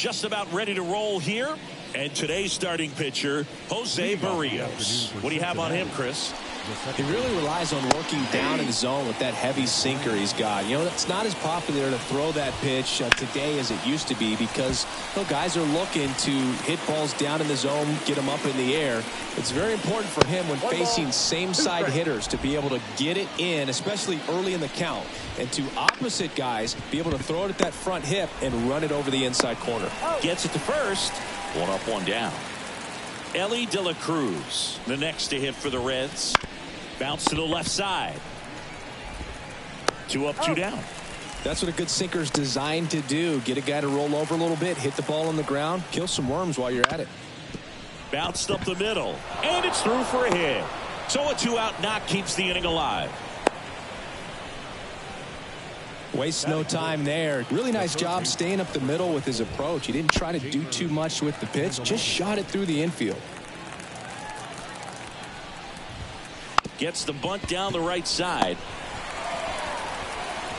Just about ready to roll here. And today's starting pitcher, Jose Barrios. What do you have on him, Chris? He really relies on working down in the zone with that heavy sinker he's got. You know, it's not as popular to throw that pitch today as it used to be because guys are looking to hit balls down in the zone, get them up in the air. It's very important for him when facing same-side hitters to be able to get it in, especially early in the count. And to opposite guys, be able to throw it at that front hip and run it over the inside corner. Gets it to first. One up, one down. Elly De La Cruz, the next to hit for the Reds. Bounce to the left side. 2 up, 2 down. That's what a good sinker is designed to do. Get a guy to roll over a little bit, hit the ball on the ground, kill some worms while you're at it. Bounced up the middle, and it's through for a hit. So a 2-out knock keeps the inning alive. Wastes no time there. Really nice job staying up the middle with his approach. He didn't try to do too much with the pitch, just shot it through the infield. Gets the bunt down the right side.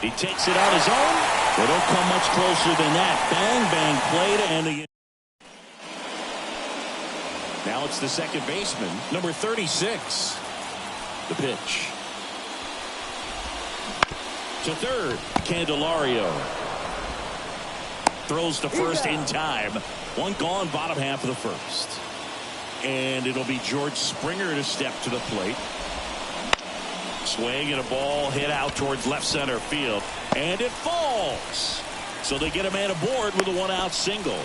He takes it on his own. They don't come much closer than that. Bang, bang, play to end the. Now it's the second baseman, number 36. The pitch. To third, Candelario. Throws to first in time. One gone, bottom half of the first. And it'll be George Springer to step to the plate. Swing and a ball hit out towards left center field. And it falls. So they get a man aboard with a 1-out single.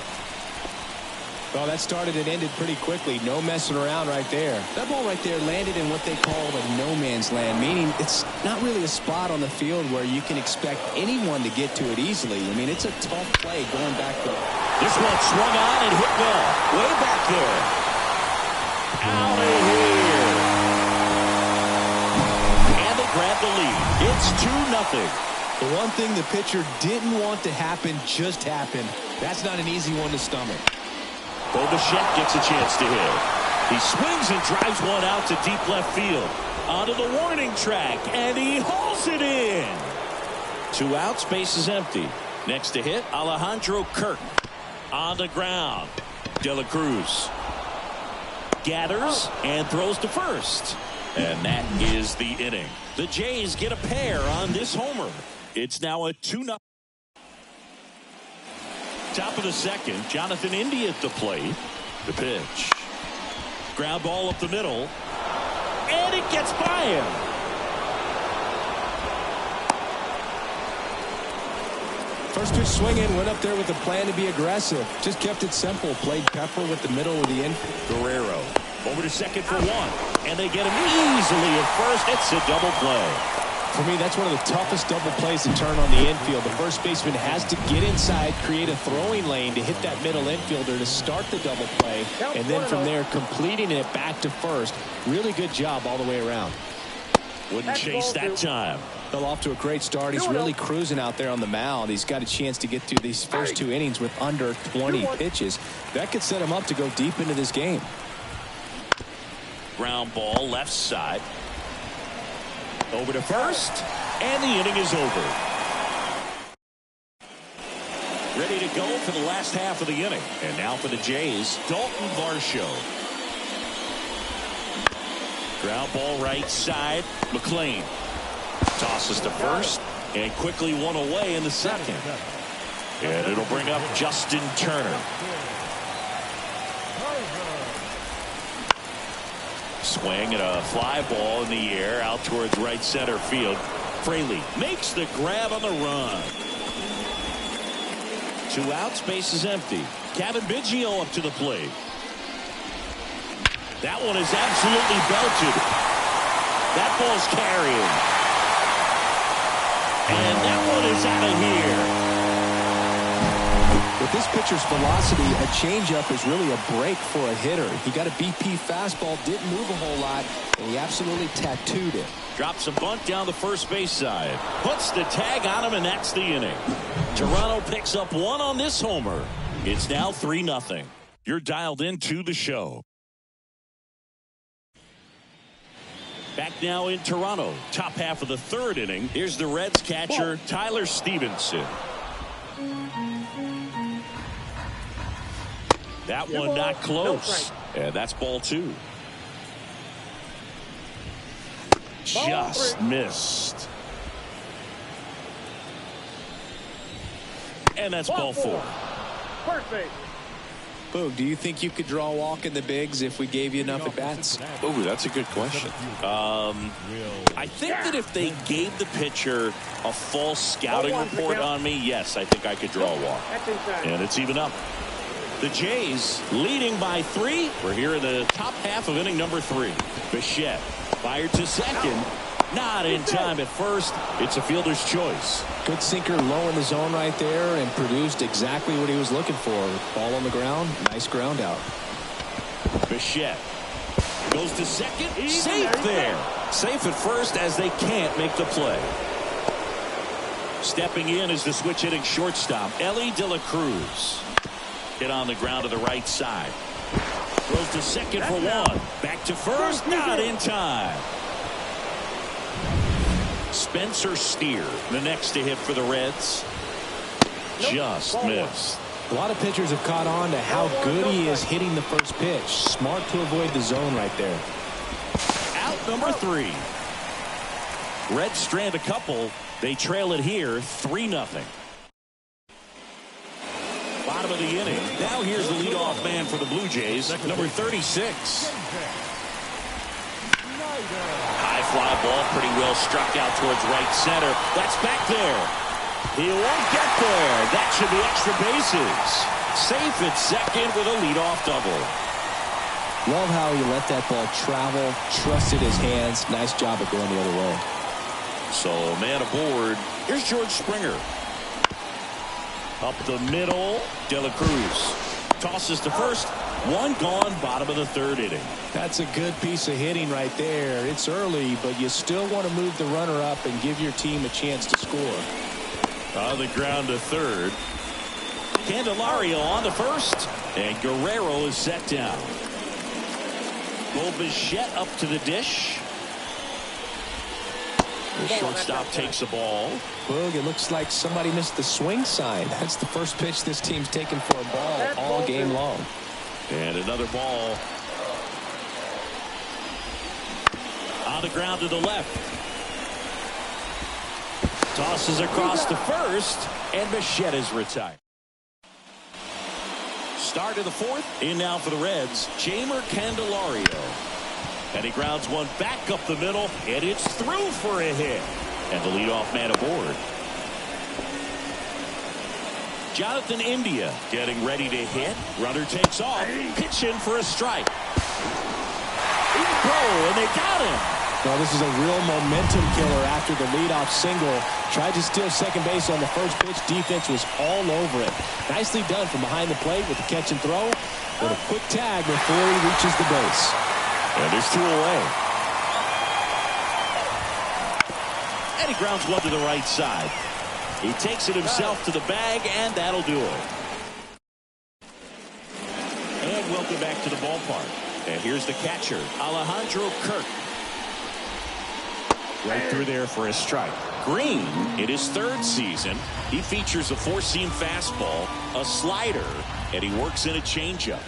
Well, that started and ended pretty quickly. No messing around right there. That ball right there landed in what they call a no man's land, meaning it's not really a spot on the field where you can expect anyone to get to it easily. I mean, it's a tough play going back to this one swung on and hit well. Way back there. Out of here. And they grab the lead. It's 2-0. The one thing the pitcher didn't want to happen just happened. That's not an easy one to stomach. Bo Bichette gets a chance to hit. He swings and drives one out to deep left field. Onto the warning track, and he hauls it in. 2 outs, base is empty. Next to hit, Alejandro Kirk. On the ground, De La Cruz. gathers and throws to first. And that is the inning. The Jays get a pair on this homer. It's now a 2-0. Top of the second, Jonathan India at the plate. The pitch. Ground ball up the middle. And it gets by him. First pitch swinging, went up there with a plan to be aggressive. Just kept it simple. Played pepper with the middle of the infield. Guerrero over to second for one. And they get him easily at first. It's a double play. For me, that's one of the toughest double plays to turn on the infield. The first baseman has to get inside, create a throwing lane to hit that middle infielder to start the double play. And then from there, completing it back to first. Really good job all the way around. Wouldn't chase that time. Fell off to a great start. He's really cruising out there on the mound. He's got a chance to get through these first 2 innings with under 20 pitches. That could set him up to go deep into this game. Ground ball left side. Over to first. And the inning is over. Ready to go for the last half of the inning. And now for the Jays, Dalton Varsho. Ground ball right side. McLean tosses to first and quickly one away in the second. And it'll bring up Justin Turner. Swing and a fly ball in the air out towards right center field. Fraley makes the grab on the run. 2 outs, base is empty. Kevin Biggio up to the plate. That one is absolutely belted. That ball's carrying. And that one is out of here. With this pitcher's velocity, a changeup is really a break for a hitter. He got a BP fastball, didn't move a whole lot, and he absolutely tattooed it. Drops a bunt down the first base side. Puts the tag on him, and that's the inning. Toronto picks up 1 on this homer. It's now 3-0. You're dialed into the show. Back now in Toronto. Top half of the 3rd inning. Here's the Reds catcher, Tyler Stevenson. That one not close. And that's ball 2. Just missed. And that's ball 4. Perfect. Boog, do you think you could draw a walk in the bigs if we gave you enough at bats? Oh, that's a good question. I think that if they gave the pitcher a false scouting report on me, yes, I think I could draw a walk. And it's even up. The Jays leading by 3. We're here in the top half of inning number 3. Bichette fired to second. Not in time at first. It's a fielder's choice. Good sinker low in the zone right there and produced exactly what he was looking for. Ball on the ground. Nice ground out. Bichette goes to second. Safe there. Safe at first as they can't make the play. Stepping in is the switch hitting shortstop, Elly De La Cruz. Hit on the ground to the right side. Goes to second for 1. Back to first. Not in time. Spencer Steer, the next to hit for the Reds. Just missed. A lot of pitchers have caught on to how good he is hitting the first pitch. Smart to avoid the zone right there. Out number 3. Reds strand a couple. They trail it here 3-0. Bottom of the inning. Now here's the leadoff man for the Blue Jays, number 36. High fly ball, pretty well struck out towards right center. That's back there. He won't get there. That should be extra bases. Safe at second with a leadoff double. Love how he let that ball travel, trusted his hands. Nice job of going the other way. So man aboard. Here's George Springer. Up the middle, De La Cruz tosses to first. 1 gone, bottom of the 3rd inning. That's a good piece of hitting right there. It's early, but you still want to move the runner up and give your team a chance to score. On the ground to third. Candelario on the first. And Guerrero is set down. Bichette up to the dish. The shortstop takes the ball. Boog, it looks like somebody missed the swing sign. That's the first pitch this team's taken for a ball all game long. And another ball. On the ground to the left. Tosses across to first, and Bichette is retired. Start of the fourth. In now for the Reds, Jeimer Candelario. And he grounds one back up the middle, and it's through for a hit. And the leadoff man aboard. Jonathan India getting ready to hit. Runner takes off. Pitch in for a strike. And they got him. Well, this is a real momentum killer after the leadoff single. Tried to steal second base on the first pitch. Defense was all over it. Nicely done from behind the plate with the catch and throw. But a quick tag before he reaches the base. And there's two away. And he grounds one to the right side. He takes it himself to the bag, and that'll do it. And welcome back to the ballpark. And here's the catcher, Alejandro Kirk. Right through there for a strike. Green, in his third season, he features a four-seam fastball, a slider, and he works in a changeup.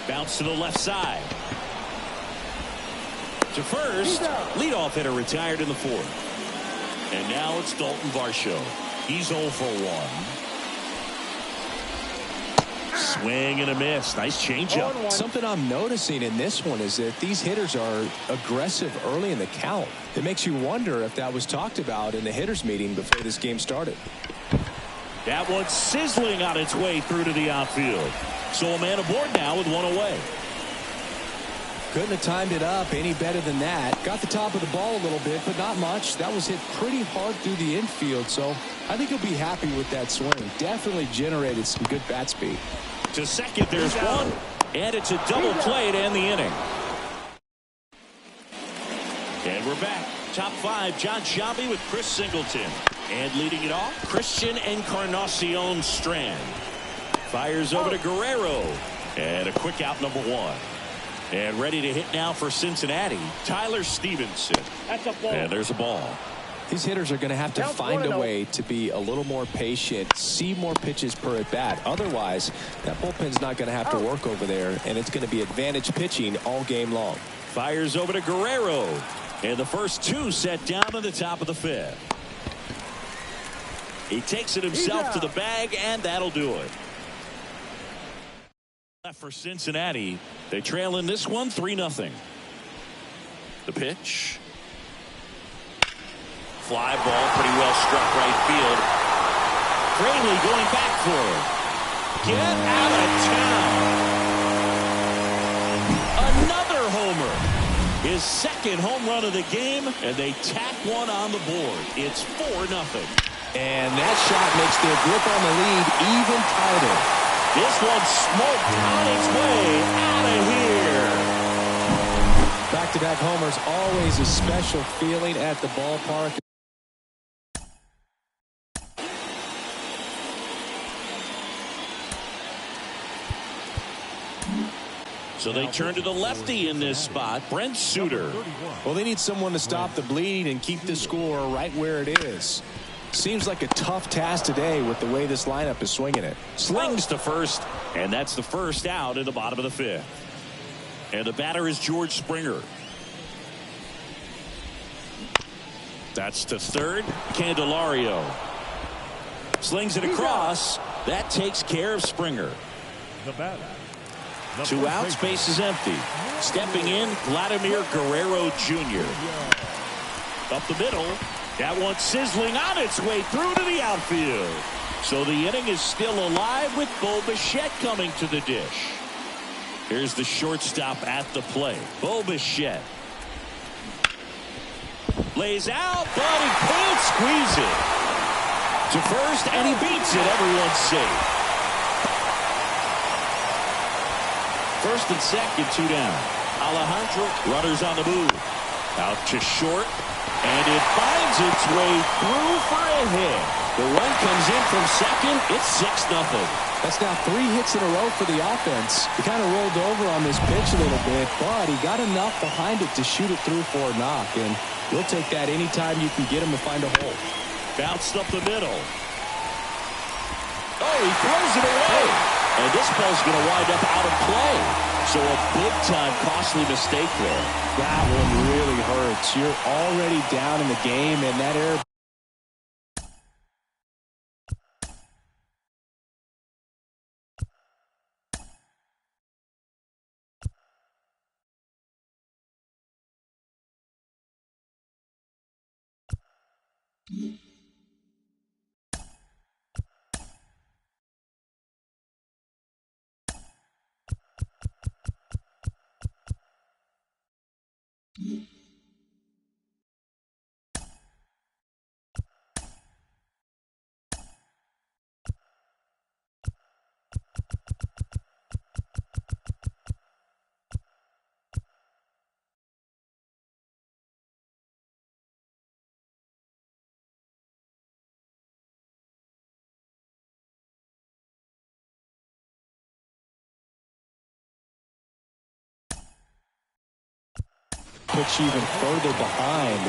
Bounce to the left side. To first, leadoff hitter retired in the fourth. And now it's Dalton Varsho. He's 0 for 1. Swing and a miss. Nice changeup. Something I'm noticing in this one is that these hitters are aggressive early in the count. It makes you wonder if that was talked about in the hitters meeting before this game started. That one's sizzling on its way through to the outfield. So a man aboard now with one away. Couldn't have timed it up any better than that. Got the top of the ball a little bit, but not much. That was hit pretty hard through the infield, so I think he'll be happy with that swing. Definitely generated some good bat speed. To second, there's one, and it's a double play to end the inning. And we're back. Top five, Jon Sciambi with Chris Singleton. And leading it off, Christian Encarnacion Strand. Fires over to Guerrero. And a quick out, number one. And ready to hit now for Cincinnati, Tyler Stevenson. That's a ball. And there's a ball. These hitters are going to have to find a way to be a little more patient, see more pitches per at bat. Otherwise, that bullpen's not going to have to work over there, and it's going to be advantage pitching all game long. Fires over to Guerrero. And the first two set down to the top of the fifth. He takes it himself to the bag, and that'll do it. For Cincinnati, they trail in this one 3-0. The pitch. Fly ball, pretty well struck right field. Fraley going back for it. Get out of town. Another homer. His second home run of the game, and they tack one on the board. It's 4-0. And that shot makes their grip on the lead even tighter. This one smoked on its way out of here. Back-to-back homers, always a special feeling at the ballpark. So they turn to the lefty in this spot, Brent Suter. Well, they need someone to stop the bleed and keep the score right where it is. Seems like a tough task today with the way this lineup is swinging it. Slings to first, and that's the first out in the bottom of the fifth. And the batter is George Springer. That's to third, Candelario. Slings it across. That takes care of Springer. The batter. 2 outs, base is empty. Stepping in, Vladimir Guerrero Jr. Up the middle. That one sizzling on its way through to the outfield. So the inning is still alive with Bo Bichette coming to the dish. Here's the shortstop at the plate, Bo Bichette. Lays out, but he can't squeeze it. To first, and he beats it. Everyone's safe. First and second, 2 down. Alejandro, runners on the move. Out to short. And it finds its way through for a hit. The run comes in from second. It's 6-0. That's now 3 hits in a row for the offense. He kind of rolled over on this pitch a little bit, but he got enough behind it to shoot it through for a knock. And you'll take that anytime you can get him to find a hole. Bounced up the middle. Oh, he throws it away. And this ball's going to wind up out of play. So a big-time costly mistake there. That one really hurts. You're already down in the game, and that error. Puts you even further behind.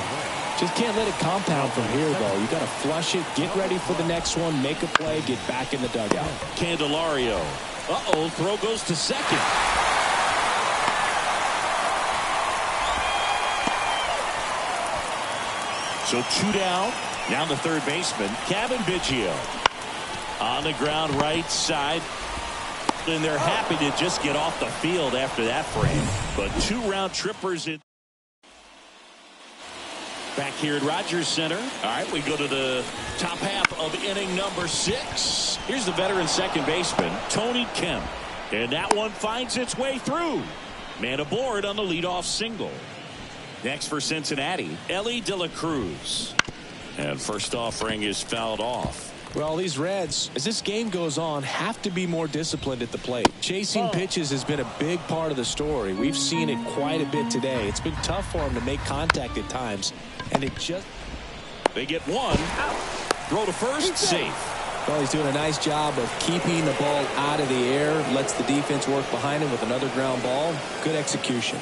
Just can't let it compound from here, though. You got to flush it, get ready for the next one, make a play, get back in the dugout. Candelario. Uh-oh, throw goes to second. So 2 down. Now the third baseman, Cavan Biggio. On the ground right side. And they're happy to just get off the field after that frame. But 2 round trippers in. Back here at Rogers Center. All right, we go to the top half of inning number 6. Here's the veteran second baseman, Tony Kemp. And that one finds its way through. Man aboard on the leadoff single. Next for Cincinnati, Elly De La Cruz. And first offering is fouled off. Well, these Reds, as this game goes on, have to be more disciplined at the plate. Chasing pitches has been a big part of the story. We've seen it quite a bit today. It's been tough for them to make contact at times. And it just... They get one. Throw to first, safe. Well, he's doing a nice job of keeping the ball out of the air. Lets the defense work behind him with another ground ball. Good execution.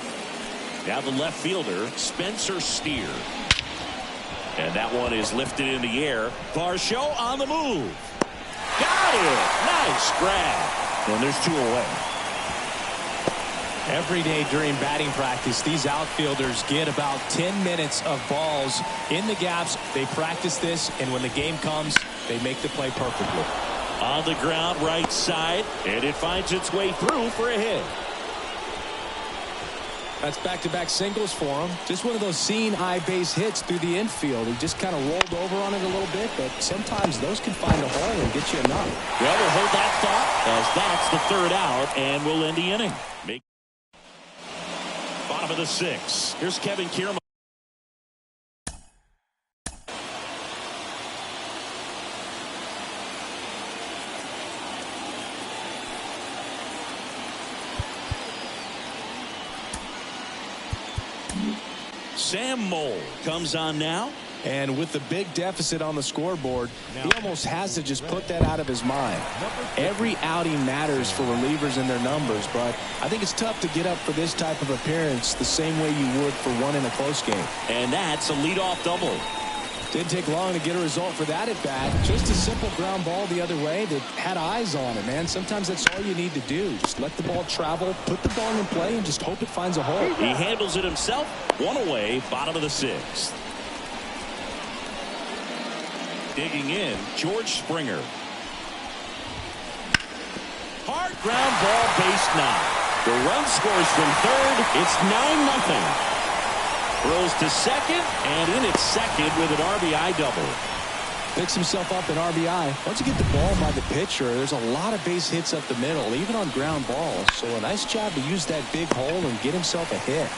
Now the left fielder, Spencer Steer. And that one is lifted in the air. Varsho on the move. Got it. Nice grab. And there's 2 away. Every day during batting practice, these outfielders get about 10 minutes of balls in the gaps. They practice this, and when the game comes, they make the play perfectly. On the ground right side, and it finds its way through for a hit. That's back-to-back singles for him. Just one of those seeing eye base hits through the infield. He just kind of rolled over on it a little bit, but sometimes those can find a hole and get you enough. Well, we'll hold that thought as that's the 3rd out, and we'll end the inning. Bottom of the 6th. Here's Kevin Kiermaier. Sam Moll comes on now. And with the big deficit on the scoreboard, he almost has to just put that out of his mind. Every outing matters for relievers and their numbers, but I think it's tough to get up for this type of appearance the same way you would for one in a close game. And that's a leadoff double. Didn't take long to get a result for that at bat. Just a simple ground ball the other way that had eyes on it, man. Sometimes that's all you need to do. Just let the ball travel, put the ball in play, and just hope it finds a hole. He handles it himself. 1 away, bottom of the 6th. Digging in, George Springer. Hard ground ball, base 9. The run scores from third. It's 9-0. Throws to second, and in at second with an RBI double. Picks himself up an RBI. Once you get the ball by the pitcher, there's a lot of base hits up the middle, even on ground balls. So a nice job to use that big hole and get himself a hit.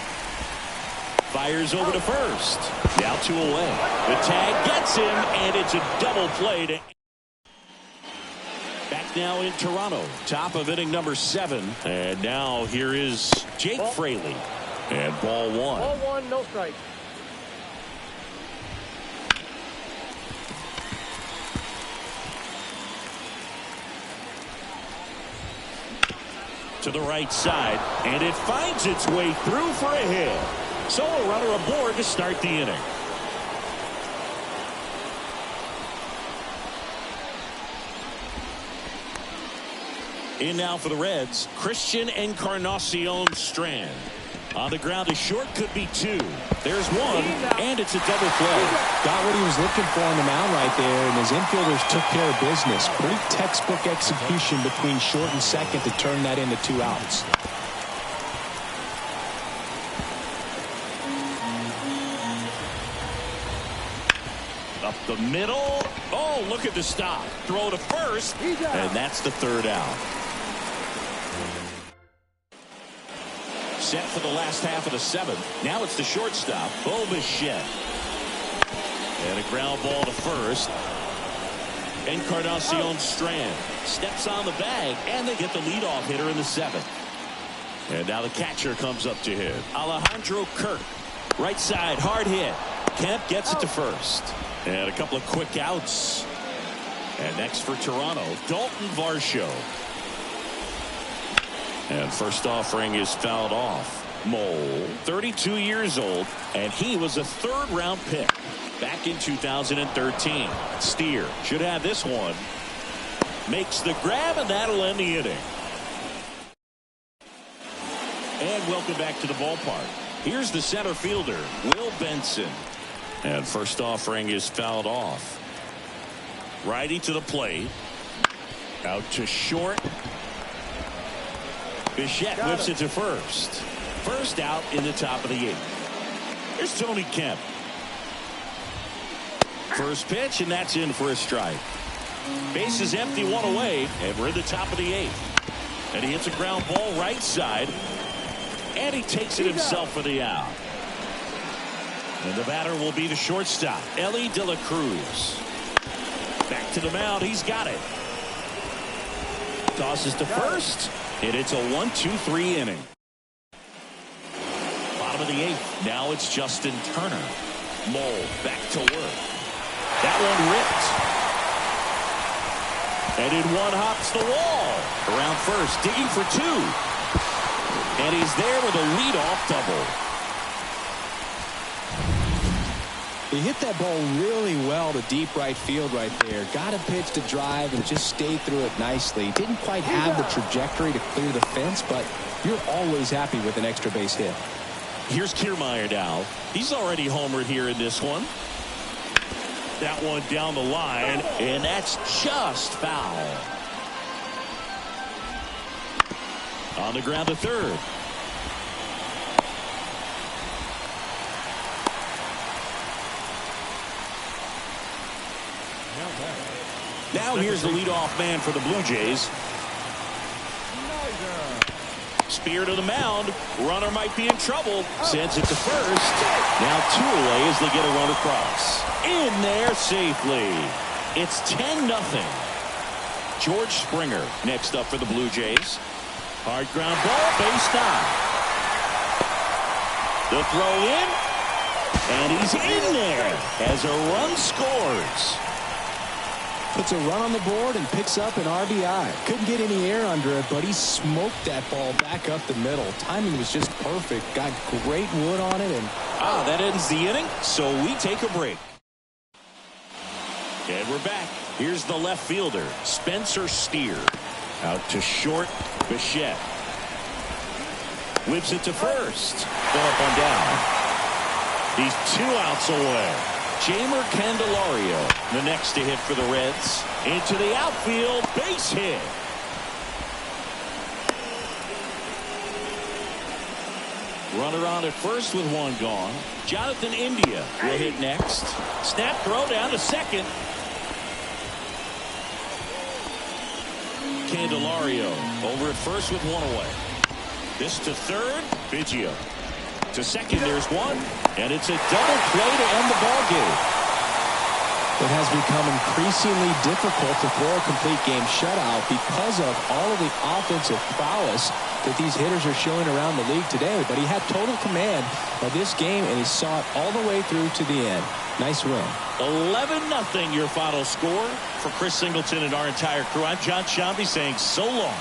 Fires over to first. Now 2 away. The tag gets him, and it's a double play. Back now in Toronto. Top of inning number 7. And now here is Jake Fraley. And ball 1. Ball 1, no strike. To the right side, and it finds its way through for a hit. So a runner aboard to start the inning. In now for the Reds, Christian Encarnacion Strand. On the ground, a short could be two. There's one, and it's a double play. Got what he was looking for on the mound right there, and his infielders took care of business. Pretty textbook execution between short and second to turn that into 2 outs. Up the middle. Oh, look at the stop. Throw to first, and that's the 3rd out. Set for the last half of the 7th. Now it's the shortstop, Bo Bichette. And a ground ball to first. Encarnacion Strand steps on the bag, and they get the leadoff hitter in the 7th. And now the catcher comes up to hit. Alejandro Kirk. Right side, hard hit. Kemp gets it to first. And a couple of quick outs. And next for Toronto, Dalton Varsho. And first offering is fouled off. Mole, 32 years old, and he was a 3rd-round pick back in 2013. Steer should have this one. Makes the grab, and that'll end the inning. And welcome back to the ballpark. Here's the center fielder, Will Benson. And first offering is fouled off. Righty to the plate. Out to short. Bichette whips it to first. First out in the top of the 8th. Here's Tony Kemp. First pitch, and that's in for a strike. Base is empty, 1 away, and we're in the top of the 8th. And he hits a ground ball right side, and he takes it himself for the out. And the batter will be the shortstop, Elly De La Cruz. Back to the mound, he's got it. Tosses to first, and it's a 1-2-3 inning. Bottom of the 8th. Now it's Justin Turner. Mole back to work. That one ripped. And in one hops the wall. Around first, digging for 2. And he's there with a leadoff double. He hit that ball really well to deep right field right there. Got a pitch to drive and just stayed through it nicely. Didn't quite have the trajectory to clear the fence, but you're always happy with an extra base hit. Here's Kiermaier now. He's already homered here in this one. That one down the line, and that's just foul. On the ground to third. Now here's the leadoff man for the Blue Jays. Spear to the mound. Runner might be in trouble. Sends it to first. Now 2 away as they get a run across. In there safely. It's 10-0. George Springer next up for the Blue Jays. Hard ground ball, base 9. The throw in. And he's in there as a run scores. Puts a run on the board and picks up an RBI. Couldn't get any air under it, but he smoked that ball back up the middle. Timing was just perfect. Got great wood on it. And that ends the inning, so we take a break. And we're back. Here's the left fielder, Spencer Steer. Out to short, Bichette. Whips it to first. Philip on down. He's 2 outs away. Jeimer Candelario, the next to hit for the Reds. Into the outfield, base hit. Runner on at first with 1 gone. Jonathan India will hit next. Snap throw down to second. Candelario over at first with 1 away. This to third, Biggio. To second, there's 1, and it's a double play to end the ball game. It has become increasingly difficult to throw a complete game shutout because of all of the offensive prowess that these hitters are showing around the league today. But he had total command of this game, and he saw it all the way through to the end. Nice win. 11-0 your final score. For Chris Singleton and our entire crew, I'm John Sciambi saying so long.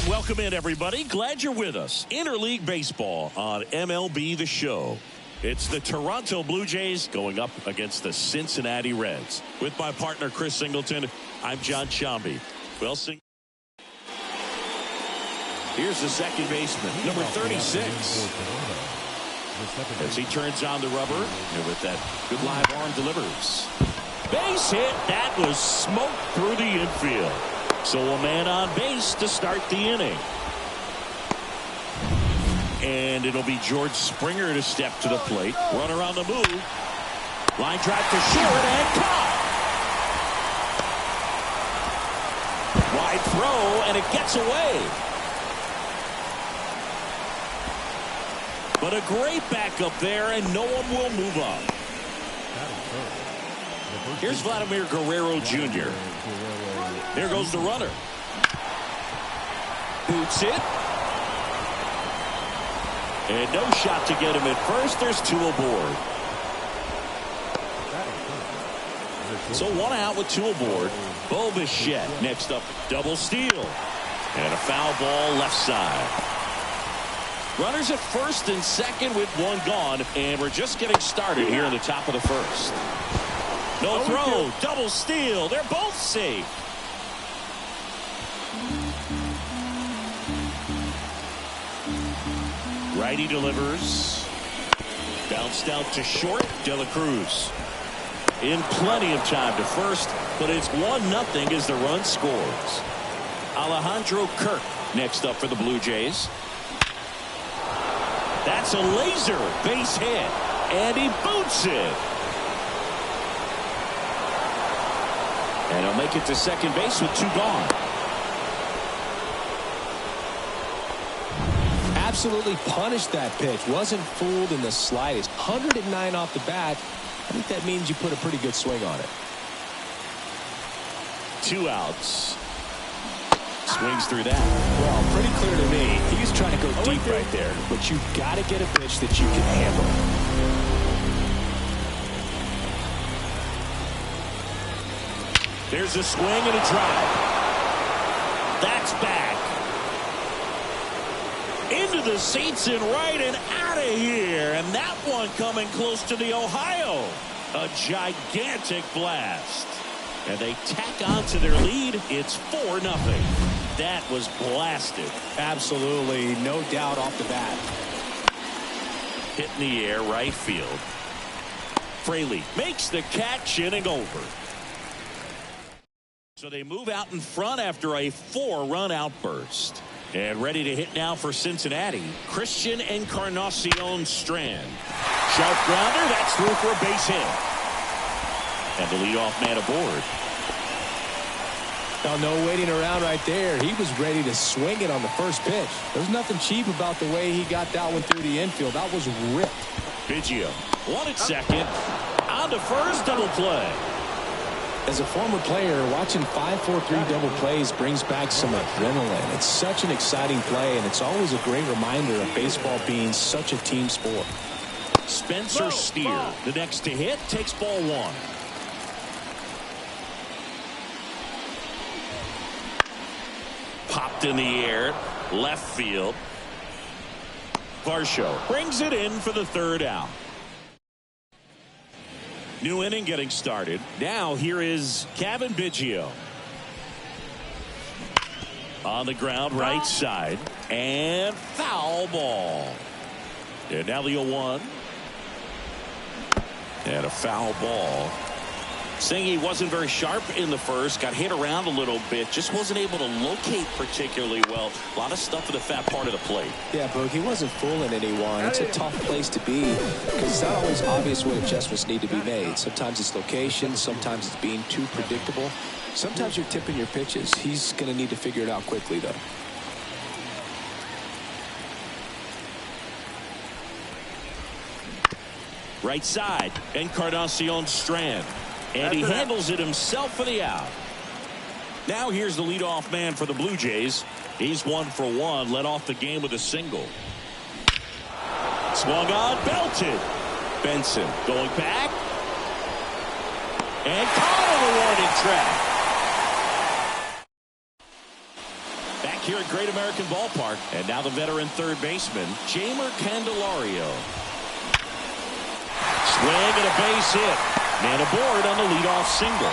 Welcome in, everybody. Glad you're with us. Interleague Baseball on MLB The Show. It's the Toronto Blue Jays going up against the Cincinnati Reds. With my partner, Chris Singleton, I'm John Sciambi. Well, here's the second baseman, number 36. As he turns on the rubber, and with that good live arm delivers. Base hit. That was smoked through the infield. So a man on base to start the inning. And it'll be George Springer to step to the plate. Runner on the move. Line drive to short and caught. Wide throw, and it gets away. But a great backup there, and no one will move up. Here's Vladimir Guerrero Jr. There goes the runner. Boots it. And no shot to get him at first. There's two aboard. So one out with two aboard. Bo Bichette next up. Double steal. And a foul ball left side. Runners at first and second with one gone. And we're just getting started here in the top of the first. No throw. Double steal. They're both safe. Righty delivers. Bounced out to short. De La Cruz. In plenty of time to first, but it's 1-0 as the run scores. Alejandro Kirk next up for the Blue Jays. That's a laser base hit, and he boots it. And he'll make it to second base with two gone. Absolutely punished that pitch. Wasn't fooled in the slightest. 109 off the bat. I think that means you put a pretty good swing on it. Two outs. Swings through that. Well, pretty clear to me. He's trying to go deep right there. But you've got to get a pitch that you can handle. There's a swing and a drive. That's back. Into the seats and right and out of here. And that one coming close to the Ohio. A gigantic blast. And they tack on to their lead. It's 4-0. That was blasted. Absolutely. No doubt off the bat. Hit in the air, right field. Fraley makes the catch, inning over. So they move out in front after a 4-run outburst. And ready to hit now for Cincinnati, Christian Encarnacion Strand. Sharp grounder, that's through for a base hit. And the leadoff man aboard. Now, no waiting around right there. He was ready to swing it on the first pitch. There's nothing cheap about the way he got that one through the infield. That was ripped. Biggio, one at second. On to first, double play. As a former player, watching 5-4-3 double plays brings back some adrenaline. It's such an exciting play, and it's always a great reminder of baseball being such a team sport. Spencer Steer, the next to hit, takes ball one. Popped in the air, left field. Varsho brings it in for the third out. New inning getting started. Now here is Cavan Biggio. On the ground, right side. And foul ball. And now the 0-1. And a foul ball. Saying he wasn't very sharp in the first, got hit around a little bit, just wasn't able to locate particularly well. A lot of stuff in the fat part of the plate. Yeah, Boog, he wasn't fooling anyone. It's a tough place to be because it's not always obvious what adjustments need to be made. Sometimes it's location, sometimes it's being too predictable. Sometimes you're tipping your pitches. He's going to need to figure it out quickly, though. Right side, Encarnacion Strand. And he handles it himself for the out. Now here's the leadoff man for the Blue Jays. He's 1 for 1, led off the game with a single. Swung on, belted. Benson going back. And caught on the warning track. Back here at Great American Ballpark. And now the veteran third baseman, Jeimer Candelario. Swing and a base hit. Man aboard on the leadoff single.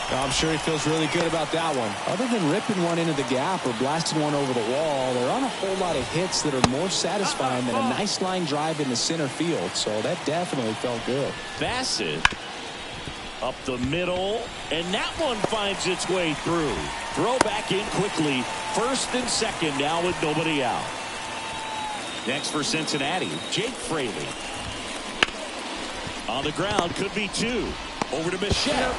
Well, I'm sure he feels really good about that one. Other than ripping one into the gap or blasting one over the wall, there aren't a whole lot of hits that are more satisfying than a nice line drive in the center field. So that definitely felt good. Bassett up the middle, and that one finds its way through. Throw back in quickly. First and second now with nobody out. Next for Cincinnati, Jake Fraley. On the ground, could be two. Over to Bichette,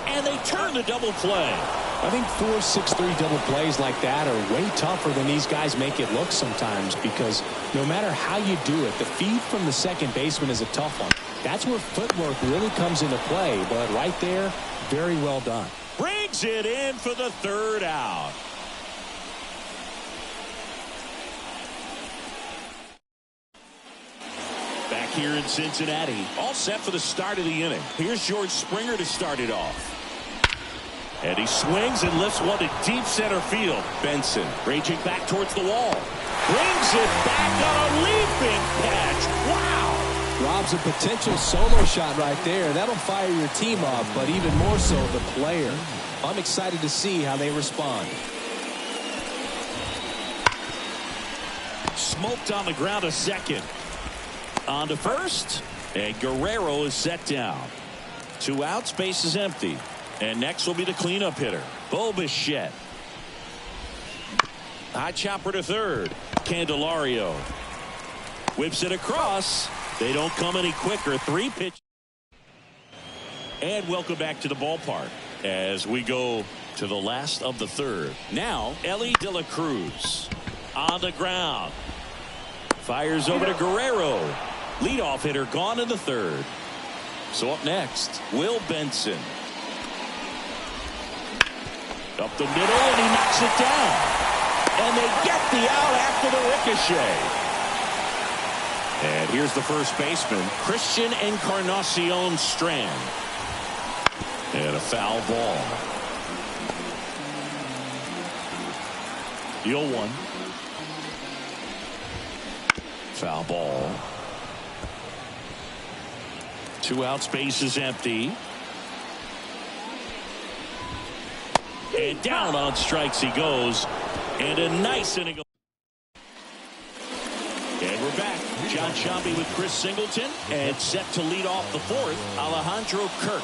and they turn the double play. I think 4-6-3 double plays like that are way tougher than these guys make it look sometimes because no matter how you do it, the feed from the second baseman is a tough one. That's where footwork really comes into play, but right there, very well done. Brings it in for the third out. Back here in Cincinnati, all set for the start of the inning. Here's George Springer to start it off. And he swings and lifts one to deep center field. Benson raging back towards the wall. Brings it back on a leaping catch. Wow. Rob's a potential solo shot right there. That'll fire your team up, but even more so the player. I'm excited to see how they respond. Smoked on the ground a second. On to first, and Guerrero is set down. 2 outs, base is empty. And next will be the cleanup hitter, Bo Bichette. High chopper to third. Candelario whips it across. They don't come any quicker. 3 pitch. And welcome back to the ballpark as we go to the last of the third. Now, Elly De La Cruz on the ground. Fires over to Guerrero. Leadoff hitter gone in the third. So up next, Will Benson. Up the middle, and he knocks it down. And they get the out after the ricochet. And here's the first baseman, Christian Encarnacion Strand. And a foul ball. The 0-1. Foul ball. 2 outs, base is empty. And down on strikes he goes. And a nice inning. And we're back. John Sciambi with Chris Singleton. And set to lead off the 4th, Alejandro Kirk.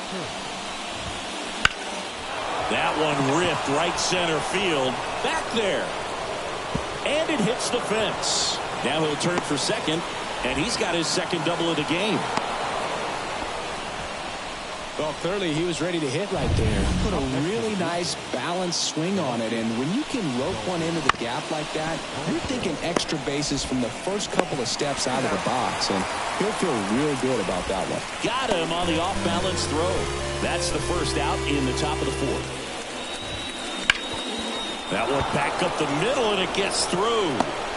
That one ripped right center field. Back there. And it hits the fence. Now he'll turn for second. And he's got his second double of the game. Well, clearly he was ready to hit right there. Put a really nice balanced swing on it. And when you can rope one into the gap like that, you're thinking extra bases from the first couple of steps out of the box. And he'll feel real good about that one. Got him on the off-balance throw. That's the first out in the top of the 4th. That one back up the middle, and it gets through.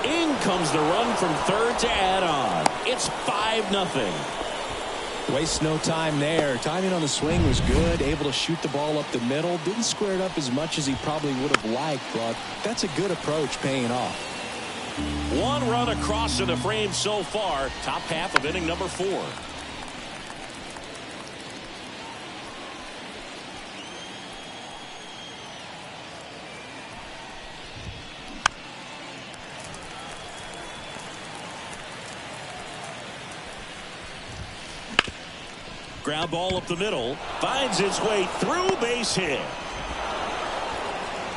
In comes the run from third to add on. It's 5-0. Waste no time there. Timing on the swing was good. Able to shoot the ball up the middle. Didn't square it up as much as he probably would have liked, but that's a good approach paying off. 1 run across in the frame so far. Top half of inning number 4. Ground ball up the middle. Finds its way through, base hit.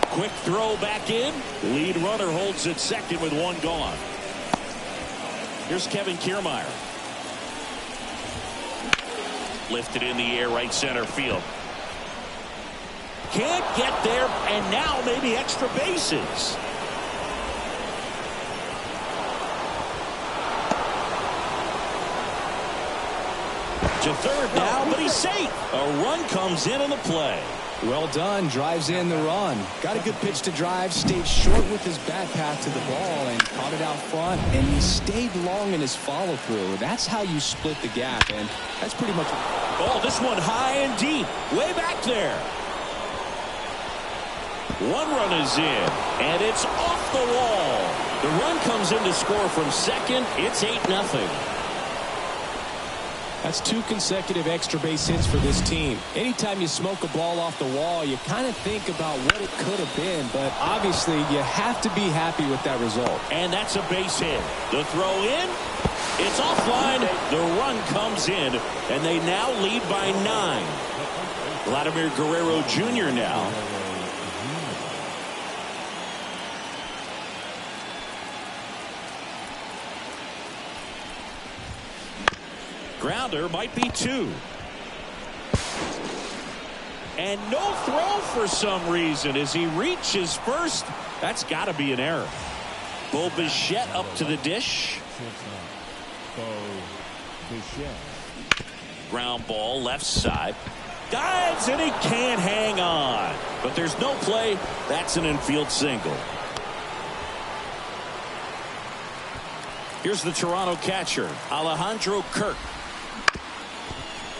Quick throw back in. Lead runner holds at second with 1 gone. Here's Kevin Kiermaier. Lifted in the air, right center field. Can't get there, and now maybe extra bases. To third now, but he's safe. A run comes in on the play. Well done. Drives in the run. Got a good pitch to drive. Stayed short with his bat path to the ball and caught it out front. And he stayed long in his follow through. That's how you split the gap. And that's pretty much. Oh, this one high and deep. Way back there. 1 run is in. And it's off the wall. The run comes in to score from second. It's 8-0. That's 2 consecutive extra base hits for this team. Anytime you smoke a ball off the wall, you kind of think about what it could have been, but obviously you have to be happy with that result. And that's a base hit. The throw in, it's offline. The run comes in, and they now lead by 9. Vladimir Guerrero Jr. now. Grounder might be 2. And no throw for some reason as he reaches first. That's got to be an error. Bo Bichette up to the dish. Ground ball left side. Dives and he can't hang on. But there's no play. That's an infield single. Here's the Toronto catcher, Alejandro Kirk.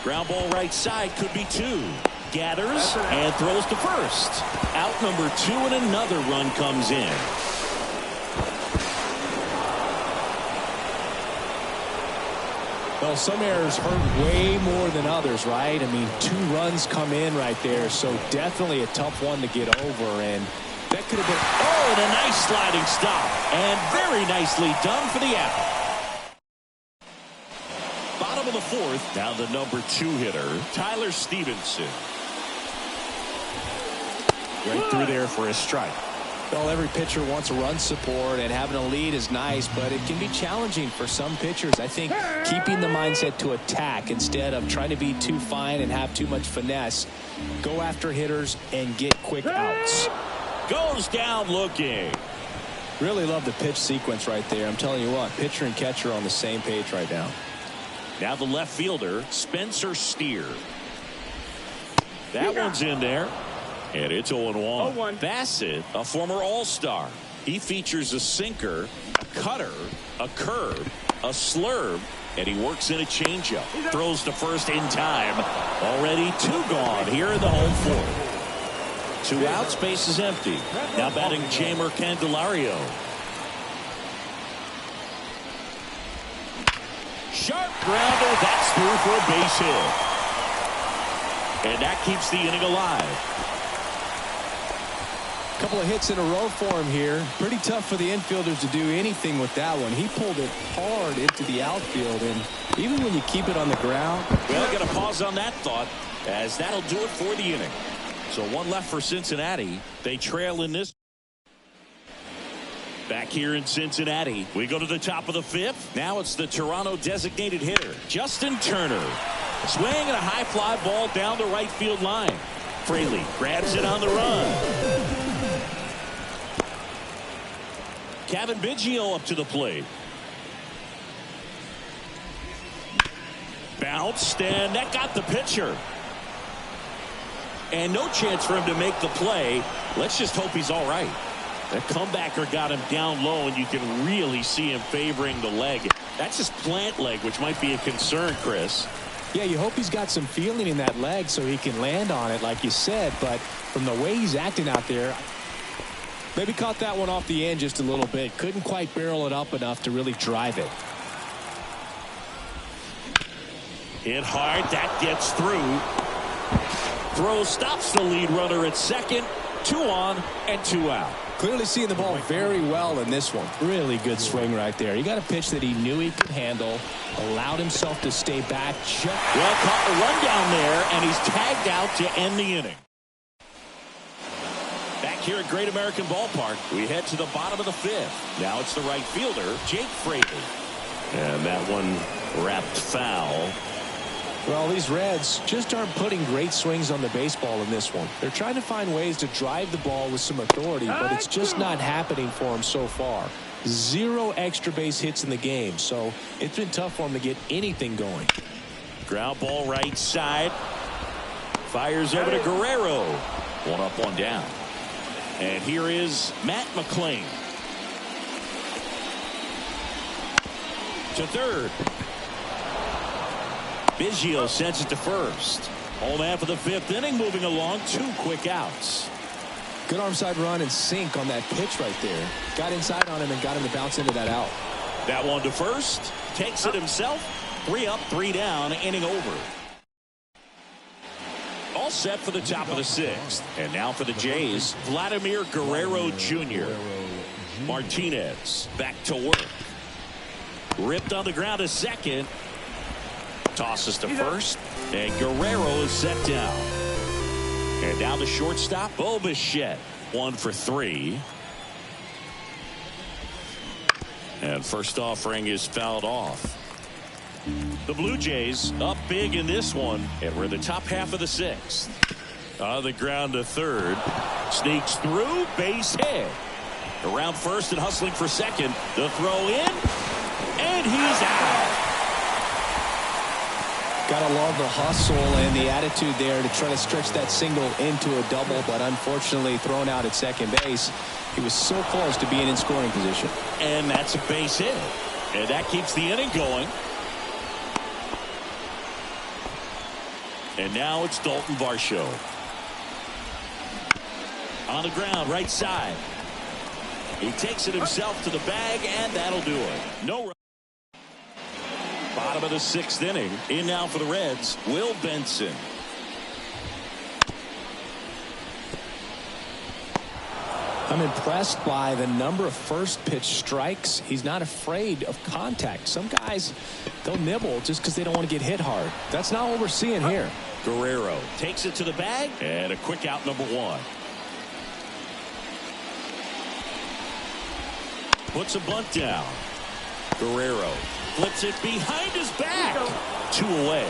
Ground ball right side, could be 2. Gathers and throws to first. Out number 2, and another run comes in. Well, some errors hurt way more than others, right? I mean, 2 runs come in right there, so definitely a tough one to get over, and that could have been. Oh, and a nice sliding stop, and very nicely done for the out. Bottom of the 4th, now the number 2 hitter, Tyler Stevenson. Right through there for a strike. Well, every pitcher wants a run support, and having a lead is nice, but it can be challenging for some pitchers. I think keeping the mindset to attack instead of trying to be too fine and have too much finesse. Go after hitters and get quick outs. Goes down looking. Really love the pitch sequence right there. I'm telling you what, pitcher and catcher on the same page right now. Now the left fielder, Spencer Steer. That one's in there. And it's 0-1. Bassett, a former All-Star. He features a sinker, a cutter, a curve, a slurve, and he works in a changeup. Throws to first in time. Already 2 gone here in the home 4th. Two outs, base is empty. Now batting Jeimer Candelario. Sharp grounder, that's through for a base hit. And that keeps the inning alive. Couple of hits in a row for him here. Pretty tough for the infielders to do anything with that one. He pulled it hard into the outfield, and even when you keep it on the ground. Well, got to pause on that thought, as that'll do it for the inning. So one left for Cincinnati. They trail in this. Back here in Cincinnati, we go to the top of the fifth. Now it's the Toronto designated hitter, Justin Turner. Swing and a high fly ball down the right field line. Fraley grabs it on the run. Cavan Biggio up to the plate. Bounced, and that got the pitcher. And no chance for him to make the play. Let's just hope he's all right. The comebacker got him down low, and you can really see him favoring the leg. That's his plant leg, which might be a concern, Chris. Yeah, you hope he's got some feeling in that leg so he can land on it, like you said. But from the way he's acting out there, maybe caught that one off the end just a little bit. Couldn't quite barrel it up enough to really drive it. Hit hard. That gets through. Throw stops the lead runner at second. 2 on and 2 out. Clearly seeing the ball very well in this one. Really good swing right there. He got a pitch that he knew he could handle. Allowed himself to stay back. Well, caught the run down there, and he's tagged out to end the inning. Back here at Great American Ballpark, we head to the bottom of the fifth. Now it's the right fielder, Jake Fraley. And that one wrapped foul. Well, these Reds just aren't putting great swings on the baseball in this one. They're trying to find ways to drive the ball with some authority, but it's just not happening for them so far. 0 extra base hits in the game, so it's been tough for them to get anything going. Ground ball right side. Fires over to Guerrero. 1 up, 1 down. And here is Matt McClain. To third. Biggio sends it to first. Home half of the fifth inning, moving along. 2 quick outs. Good arm side run and sink on that pitch right there. Got inside on him and got him to bounce into that out. That one to first. Takes it himself. 3 up, 3 down. Inning over. All set for the top of the 6th. And now for the Jays, Vladimir Guerrero Jr. Martinez back to work. Ripped on the ground to second. Tosses to first, and Guerrero is set down. And down to shortstop, Bo Bichette. 1 for 3. And first offering is fouled off. The Blue Jays up big in this one, and we're in the top half of the 6th. On the ground to third. Sneaks through, base hit. Around first and hustling for second. The throw in, and he's out. Gotta love the hustle and the attitude there to try to stretch that single into a double, but unfortunately thrown out at second base. He was so close to being in scoring position. And that's a base hit. And that keeps the inning going. And now it's Dalton Varsho. On the ground, right side. He takes it himself to the bag, and that'll do it. No run. Bottom of the 6th inning. In now for the Reds, Will Benson. I'm impressed by the number of first pitch strikes. He's not afraid of contact. Some guys, they'll nibble just because they don't want to get hit hard. That's not what we're seeing here. Guerrero takes it to the bag, and a quick out, number 1. Puts a bunt down. Guerrero flips it behind his back. 2 away.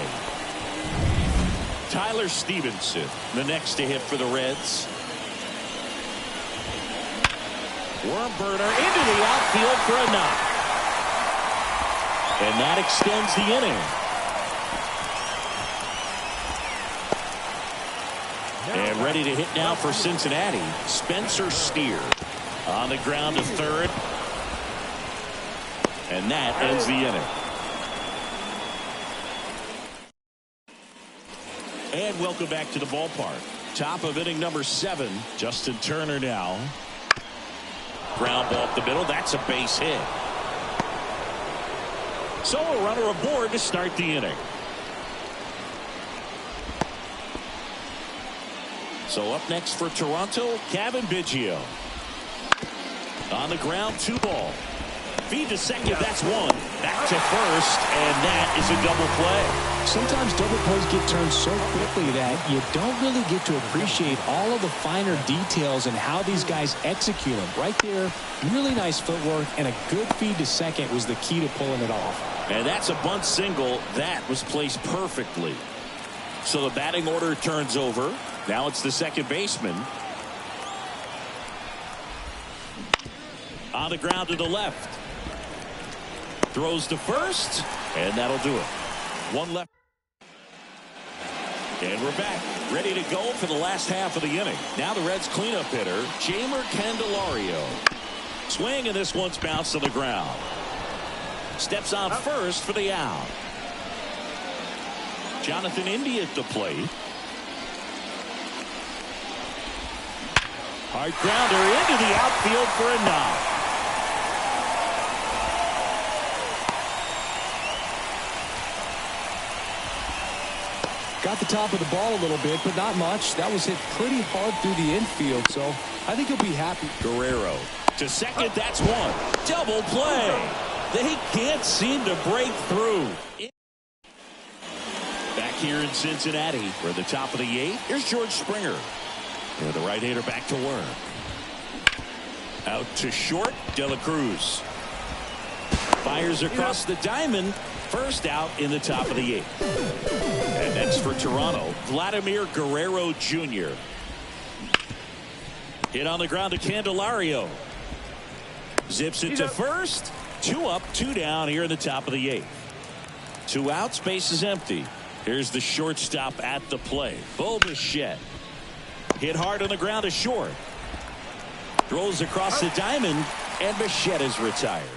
Tyler Stevenson, the next to hit for the Reds. Worm burner into the outfield for a knock. And that extends the inning. And ready to hit now for Cincinnati, Spencer Steer. On the ground to third. And that ends the inning. And welcome back to the ballpark. Top of inning number 7. Justin Turner now. Ground ball up the middle. That's a base hit. So a runner aboard to start the inning. So up next for Toronto, Cavan Biggio. On the ground, 2 ball. Feed to second, that's 1. Back to first, and that is a double play. Sometimes double plays get turned so quickly that you don't really get to appreciate all of the finer details and how these guys execute them. Right there, really nice footwork, and a good feed to second was the key to pulling it off. And that's a bunt single. That was placed perfectly. So the batting order turns over. Now it's the second baseman. On the ground to the left. Throws to first, and that'll do it. 1 left. And we're back, ready to go for the last half of the inning. Now the Reds cleanup hitter, Jeimer Candelario. Swing, and this one's bounced on the ground. Steps on first for the out. Jonathan India at the plate. Hard grounder into the outfield for a knock. Got the top of the ball a little bit, but not much. That was hit pretty hard through the infield, so I think he'll be happy. Guerrero to second, that's 1. Double play. They can't seem to break through. Back here in Cincinnati, we're at the top of the 8th. Here's George Springer. And the right-hander back to work. Out to short, De La Cruz. Fires across the diamond. First out in the top of the 8th. And next for Toronto, Vladimir Guerrero Jr. Hit on the ground to Candelario. Zips it to first. 2 up, 2 down here in the top of the 8th. 2 outs, base is empty. Here's the shortstop at the plate, Bo Bichette. Hit hard on the ground to short. Throws across the diamond, and Bichette is retired.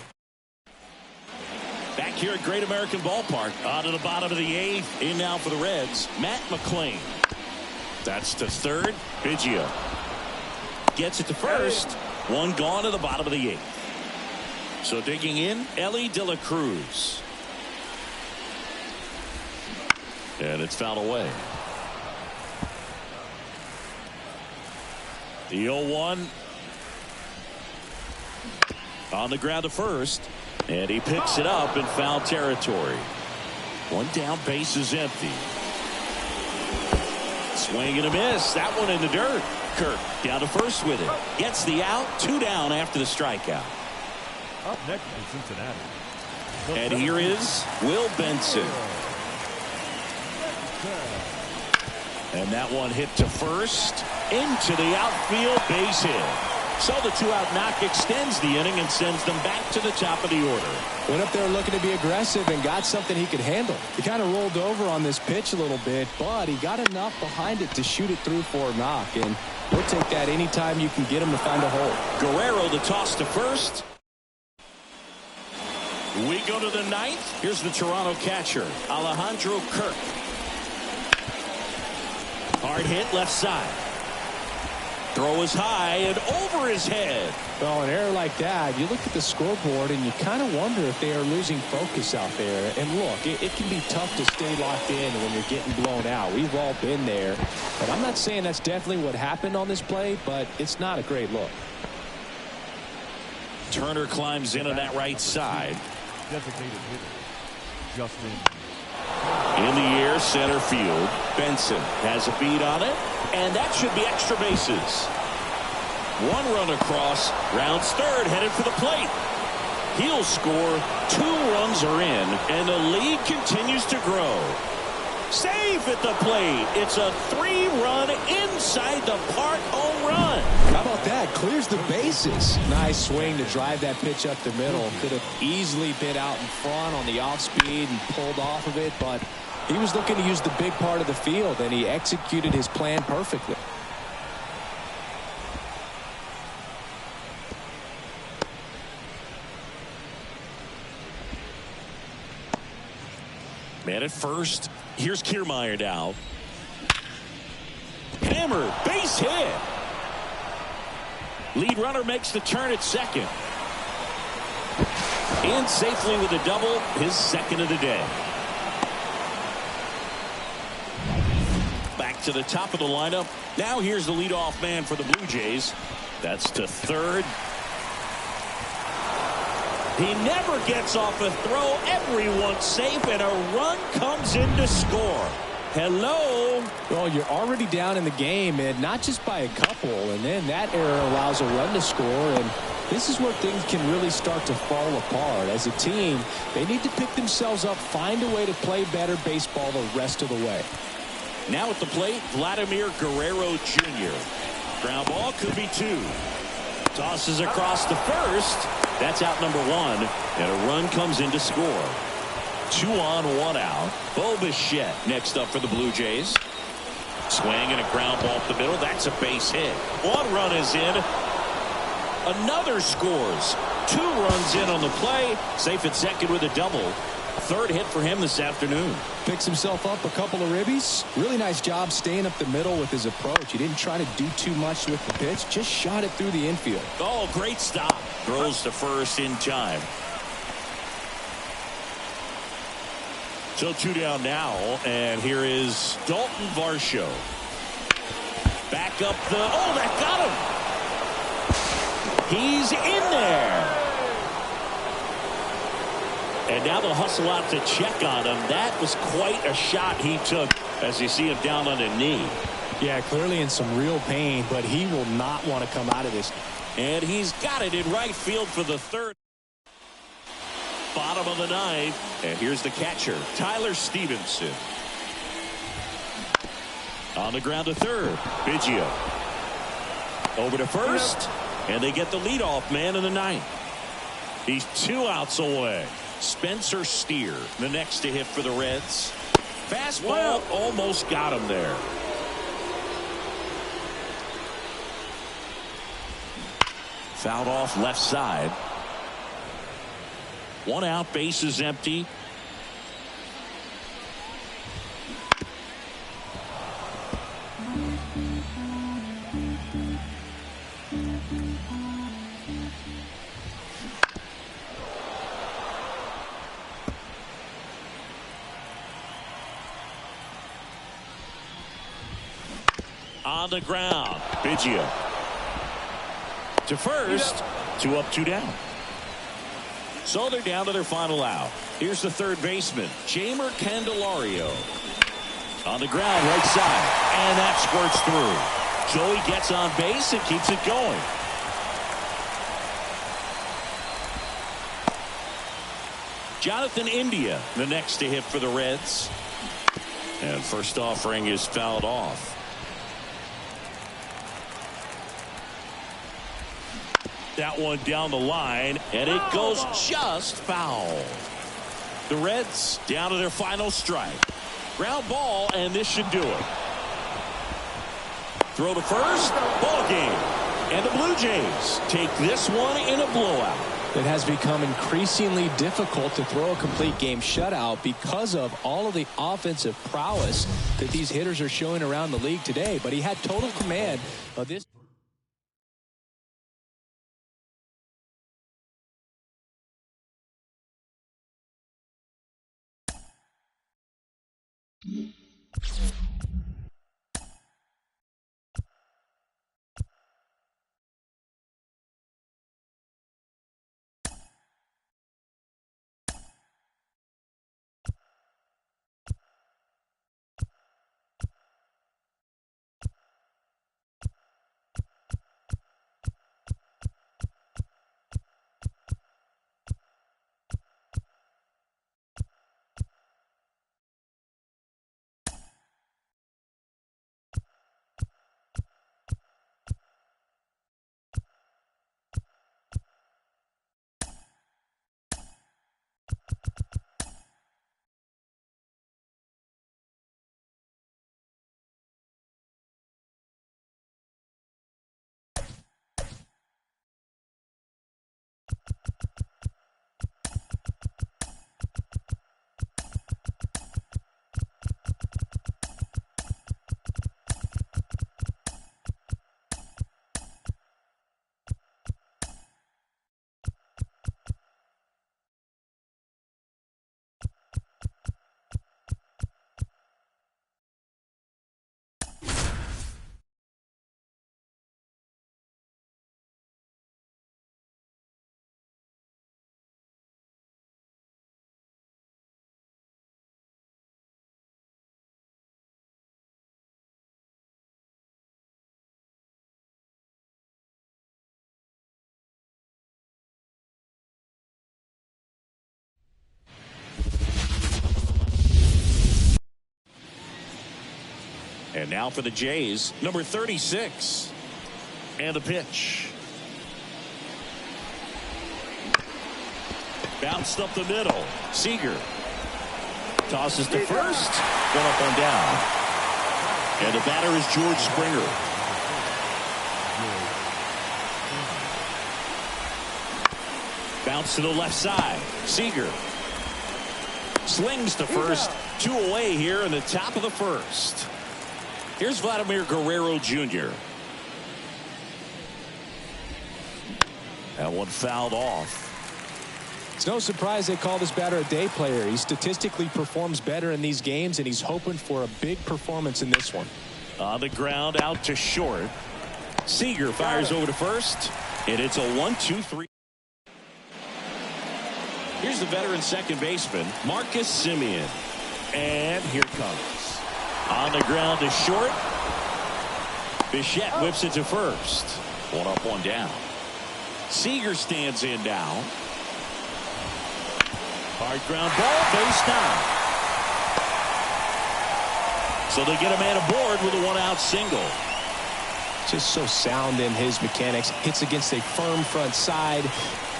Back here at Great American Ballpark, on to the bottom of the 8th. In now for the Reds, Matt McLain. That's to third. Biggio gets it to first. 1 gone to the bottom of the 8th. So digging in, Elly De La Cruz. And it's fouled away. The 0-1. On the ground to first. And he picks it up in foul territory. 1 down, base is empty. Swing and a miss. That one in the dirt. Kirk down to first with it. Gets the out. 2 down after the strikeout. Up next in Cincinnati. And here is Will Benson. And that one hit to first. Into the outfield, base hit. So the 2-out knock extends the inning and sends them back to the top of the order. Went up there looking to be aggressive and got something he could handle. He kind of rolled over on this pitch a little bit, but he got enough behind it to shoot it through for a knock. And we'll take that anytime you can get him to find a hole. Guerrero the toss to first. We go to the 9th. Here's the Toronto catcher, Alejandro Kirk. Hard hit left side. Throw is high and over his head. Well, an error like that, you look at the scoreboard and you kind of wonder if they are losing focus out there. And look, it can be tough to stay locked in when you're getting blown out. We've all been there. But I'm not saying that's definitely what happened on this play, but it's not a great look. Turner climbs in on that right side. Designated hitter, Justin. In the air, center field. Benson has a beat on it, and that should be extra bases. 1 run across, rounds third, headed for the plate. He'll score. 2 runs are in, and the lead continues to grow. Safe at the plate. It's a 3-run inside the park home run. How about that? Clears the bases. Nice swing to drive that pitch up the middle. Could have easily been out in front on the off speed and pulled off of it, but he was looking to use the big part of the field, and he executed his plan perfectly. Man at first. Here's Kiermaier now. Hammer, base hit. Lead runner makes the turn at second. In safely with a double, his second of the day. Back to the top of the lineup. Now here's the leadoff man for the Blue Jays. That's to third. He never gets off a throw. Everyone's safe, and a run comes in to score. Hello. Well, you're already down in the game, and not just by a couple, and then that error allows a run to score, and this is where things can really start to fall apart. As a team, they need to pick themselves up, find a way to play better baseball the rest of the way. Now at the plate, Vladimir Guerrero Jr. Ground ball, could be two. Tosses across the first. That's out number one, and a run comes in to score. 2 on, 1 out. Bo Bichette next up for the Blue Jays. Swing and a ground ball up the middle. That's a base hit. 1 run is in. Another scores. 2 runs in on the play. Safe at second with a double. Third hit for him this afternoon. Picks himself up a couple of ribbies. Really nice job staying up the middle with his approach. He didn't try to do too much with the pitch. Just shot it through the infield. Oh, great stop. Throws to first in time. So 2 down now, and here is Dalton Varsho. Back up the... Oh, that got him! He's in there! And now they'll hustle out to check on him. That was quite a shot he took as you see him down on a knee. Yeah, clearly in some real pain, but he will not want to come out of this. And he's got it in right field for the third. Bottom of the ninth, and here's the catcher, Tyler Stevenson. On the ground to third, Biggio. Over to first, and they get the leadoff man in the ninth. He's 2 outs away. Spencer Steer, the next to hit for the Reds. Fastball almost got him there. Fouled off left side. 1 out, base is empty. On the ground, Biggio. To first, 2 up, 2 down. So they're down to their final out. Here's the third baseman, Jeimer Candelario. On the ground, right side, and that squirts through. Joey gets on base and keeps it going. Jonathan India, the next to hit for the Reds. And first offering is fouled off. That one down the line, and it goes just foul. The Reds down to their final strike. Ground ball, and this should do it. Throw to first, ball game. And the Blue Jays take this one in a blowout. It has become increasingly difficult to throw a complete game shutout because of all of the offensive prowess that these hitters are showing around the league today. But he had total command of this. And now for the Jays, number 36. And a pitch. Bounced up the middle. Seager tosses to first. One up, one down. And the batter is George Springer. Bounce to the left side. Seager slings to first. 2 away here in the top of the first. Here's Vladimir Guerrero Jr. That one fouled off. It's no surprise they call this batter a day player. He statistically performs better in these games, and he's hoping for a big performance in this one. On the ground, out to short. Seager fires over to first, and it's a 1-2-3. Here's the veteran second baseman, Marcus Semien. And here comes. On the ground to short. Bichette whips it to first. One up, one down. Seager stands in now. Hard ground ball, base down. So they get a man aboard with a one-out single. Just so sound in his mechanics. Hits against a firm front side,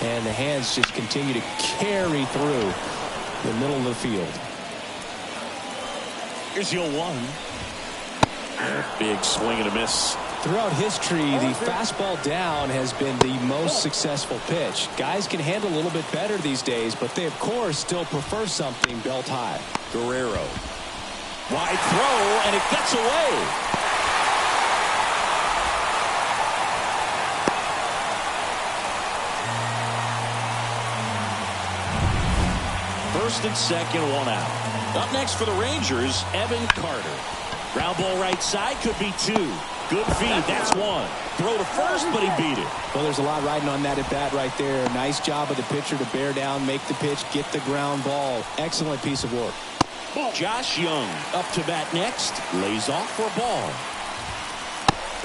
and the hands just continue to carry through the middle of the field. Here's the 0-1. Big swing and a miss. Throughout history, the fastball down has been the most successful pitch. Guys can handle a little bit better these days, but they, of course, still prefer something belt high. Guerrero. Wide throw, and it gets away. First and second, one out. Up next for the Rangers, Evan Carter. Ground ball right side, could be 2. Good feed, that's 1. Throw to first, but he beat it. Well, there's a lot riding on that at bat right there. Nice job of the pitcher to bear down, make the pitch, get the ground ball. Excellent piece of work. Josh Young up to bat next. Lays off for a ball.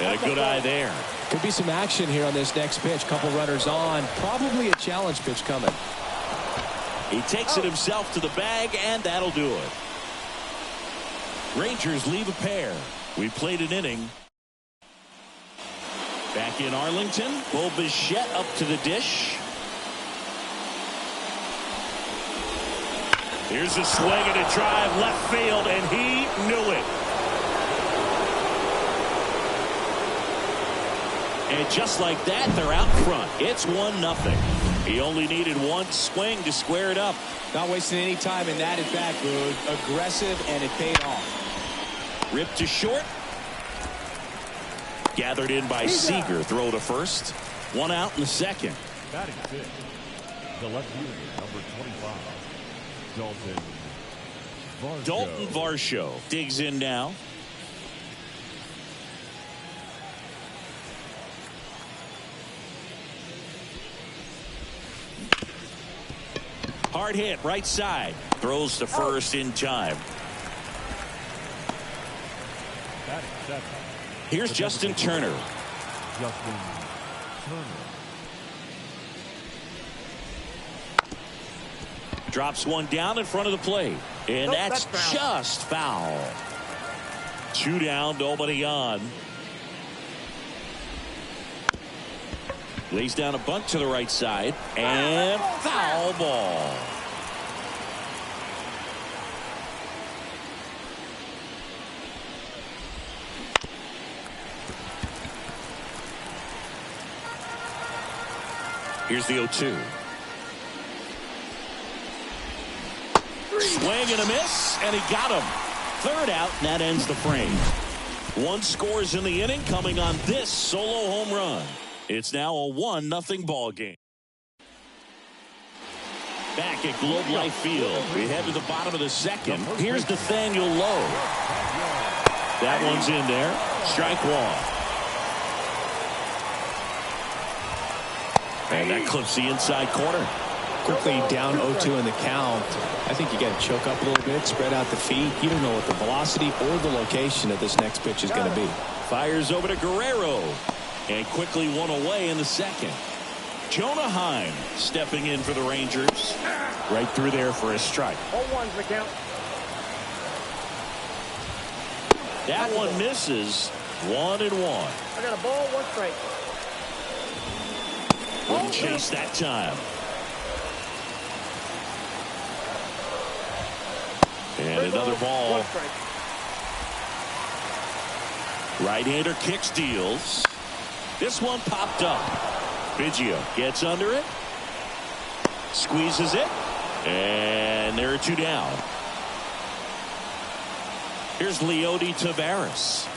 And a good eye there. Could be some action here on this next pitch. Couple runners on. Probably a challenge pitch coming. He takes it himself to the bag, and that'll do it. Rangers leave a pair. We played an inning. Back in Arlington, Bo Bichette up to the dish. Here's a swing and a drive left field, and he knew it. And just like that, they're out front. It's 1-0. He only needed one swing to square it up. Not wasting any time in that at bat, Boog. Aggressive, and it paid off. Ripped to short. Gathered in by Seager. Throw to first. One out in the second. Batting fifth, the left fielder, number 25, Dalton Varsho digs in now. Hard hit right side. Throws to first in time. Batting seventh. Here's Justin Turner. Drops one down in front of the plate. And that's just foul. 2 down, nobody on. Lays down a bunt to the right side. And foul ball. Here's the 0-2. Swing and a miss, and he got him. Third out, and that ends the frame. 1 scores in the inning, coming on this solo home run. It's now a 1-0 ball game. Back at Globe Life Field, we head to the bottom of the second. Here's Nathaniel Lowe. That one's in there. Strike 1. And that clips the inside corner. Quickly down 0-2 in the count. I think you got to choke up a little bit, spread out the feet. You don't know what the velocity or the location of this next pitch is going to be. Fires over to Guerrero. And quickly 1 away in the second. Jonah Heim stepping in for the Rangers. Right through there for a strike. 0-1's the count. That one misses. 1-1. I got a ball, 1 strike. Wouldn't chase that time. And another ball. 1 strike. Right-hander kicks, deals. This one popped up. Biggio gets under it. Squeezes it. And there are 2 down. Here's Leody Taveras.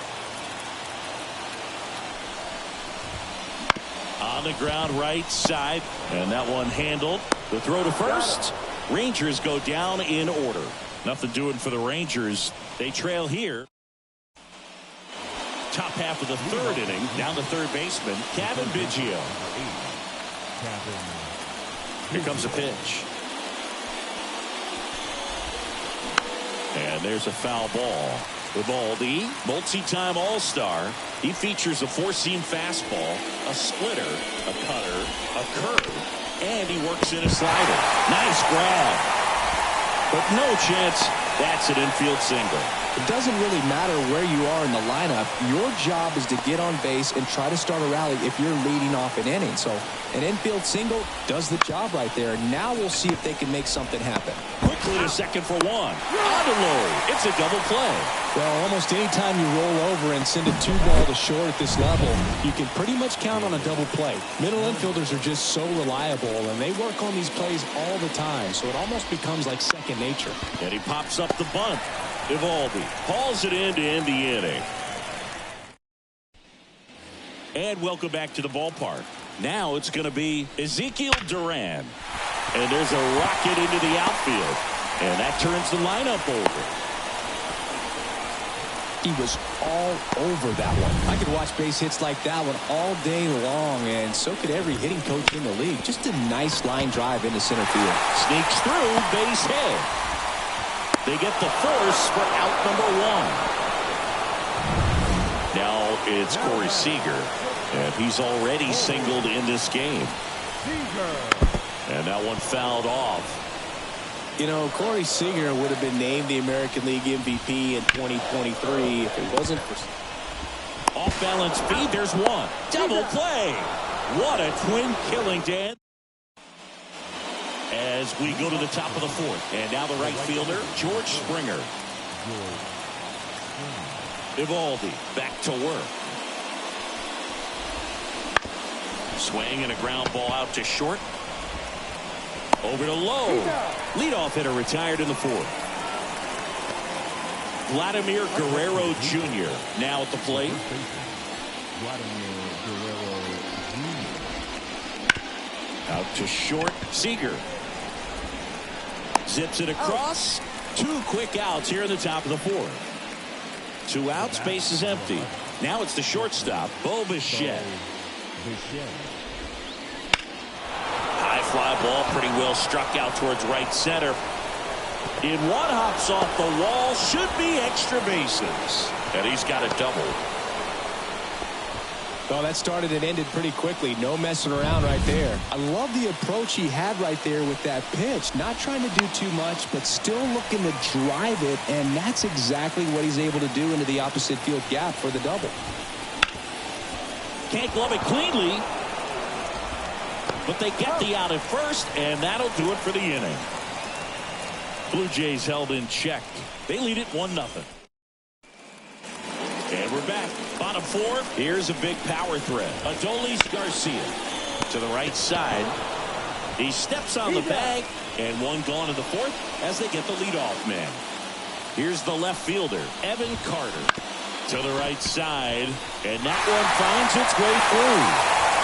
On the ground right side. And that one handled. The throw to first. Rangers go down in order. Nothing doing for the Rangers. They trail here. Top half of the 3rd inning. Down to third baseman Cavan Biggio. Here comes a pitch. And there's a foul ball. Eovaldi, multi-time All-Star. He features a 4-seam fastball, a splitter, a cutter, a curve, and he works in a slider. Nice grab. But no chance. That's an infield single. It doesn't really matter where you are in the lineup. Your job is to get on base and try to start a rally if you're leading off an inning. So an infield single does the job right there. Now we'll see if they can make something happen. Quickly to second for 1. Adelori. It's a double play. Well, almost any time you roll over and send a 2-ball to short at this level, you can pretty much count on a double play. Middle infielders are just so reliable, and they work on these plays all the time, so it almost becomes like second nature. And he pops up the bunt. Eovaldi hauls it in to end the inning. And welcome back to the ballpark. Now it's going to be Ezekiel Duran. And there's a rocket into the outfield. And that turns the lineup over. He was all over that one. I could watch base hits like that one all day long, and so could every hitting coach in the league. Just a nice line drive into center field. Sneaks through, base hit. They get the force for out number 1. Now it's Corey Seager, and he's already singled in this game. And that one fouled off. You know, Corey Seager would have been named the American League MVP in 2023 if it wasn't for... Off-balance feed, there's one. Double play. What a twin killing, Dan. As we go to the top of the 4th. And now the right fielder, George Springer. Eovaldi back to work. Swing and a ground ball out to short. Over to Lowe. Leadoff hitter retired in the 4th. Vladimir Guerrero Jr. now at the plate. Out to short. Seager zips it across. 2 quick outs here in the top of the 4th. 2 outs, base is empty. Now it's the shortstop, Bo Bichette. High fly ball, pretty well struck out towards right center. In one, hops off the wall, should be extra bases. And he's got a double. Well, that started and ended pretty quickly. No messing around right there. I love the approach he had right there with that pitch. Not trying to do too much, but still looking to drive it, and that's exactly what he's able to do into the opposite field gap for the double. Can't glove it cleanly, but they get the out at first, and that'll do it for the inning. Blue Jays held in check. They lead it 1-0. And we're back. Bottom 4. Here's a big power threat. Adolis Garcia to the right side. He steps on the bag, and one gone in the 4th as they get the leadoff man. Here's the left fielder, Evan Carter, to the right side, and that one finds its way through.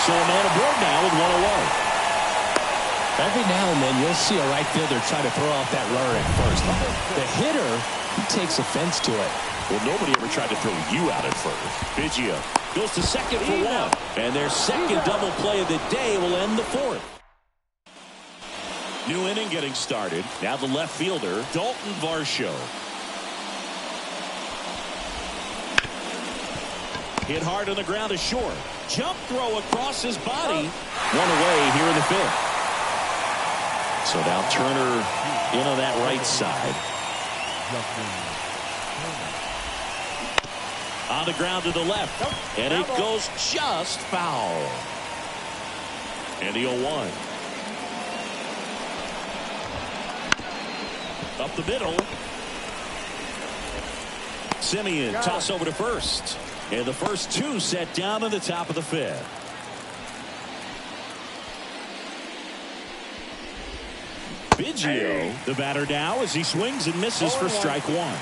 So a man aboard now with 1 away. Every now and then you'll see a right fielder try to throw off that runner at first. The hitter, he takes offense to it. Well, nobody ever tried to throw you out at first. Biggio goes to second for 1. And their second double play of the day will end the 4th. New inning getting started. Now the left fielder, Dalton Varsho. Hit hard on the ground to short. Jump throw across his body. 1 away here in the 5th. So now Turner in on that right side. On the ground to the left. And it goes just foul. And the 0-1. Up the middle. Simeon toss over to first. And the first two set down in the top of the fifth. Biggio, the batter now, as he swings and misses for strike one.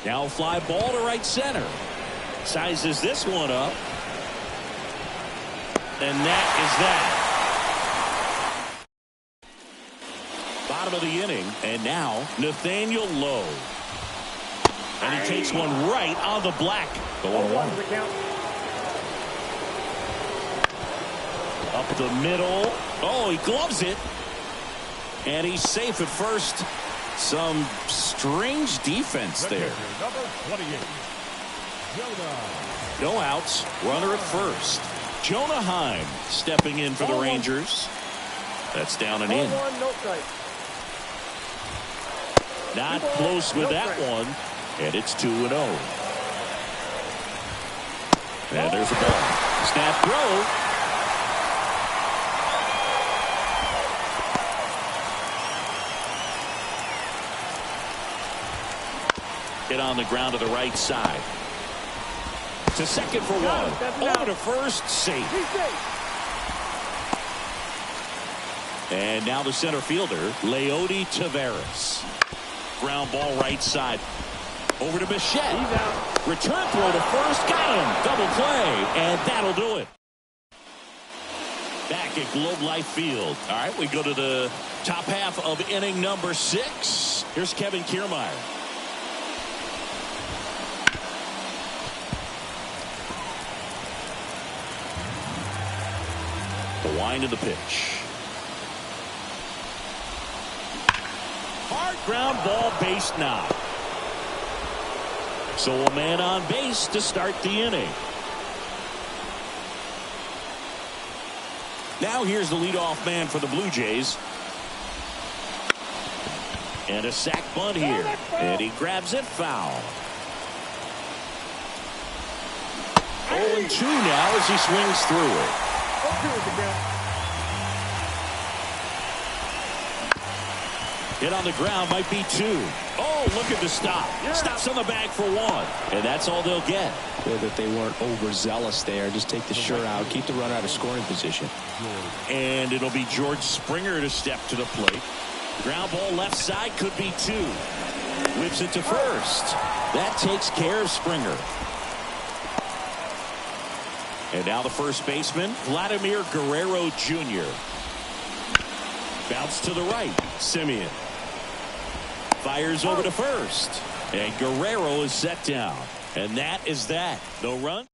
Now a fly ball to right center. Sizes this one up. And that is that. Bottom of the inning. And now Nathaniel Lowe. And he takes one right on the black. The 1-1. Up the middle. Oh, he gloves it. And he's safe at first. Some strange defense there. Number 28, Jonah. No outs. Runner at first. Jonah Heim stepping in for the Rangers. That's down and in. Not close with that one. And it's 2-0. And there's a ball. Snap throw. Hit on the ground to the right side. To second for one. Over to first, safe. And now the center fielder, Leody Taveras. Ground ball right side. Over to Bichette. Return throw to first. Got him. Double play. And that'll do it. Back at Globe Life Field. All right, we go to the top half of inning number 6. Here's Kevin Kiermaier. The wind of the pitch. Hard ground ball, base knock. So a man on base to start the inning. Now here's the leadoff man for the Blue Jays. And a sac bunt here. And he grabs it foul. 0-2 now as he swings through it. Hit on the ground, might be 2. Oh, look at the stop. Stops on the bag for 1. And that's all they'll get. Good that they weren't overzealous there. Just take the shirt out. Keep the runner out of scoring position. And it'll be George Springer to step to the plate. Ground ball left side, could be 2. Whips it to first. That takes care of Springer. And now the first baseman, Vladimir Guerrero Jr. Bounce to the right. Simeon. Fires over to first. And Guerrero is set down. And that is that. No run.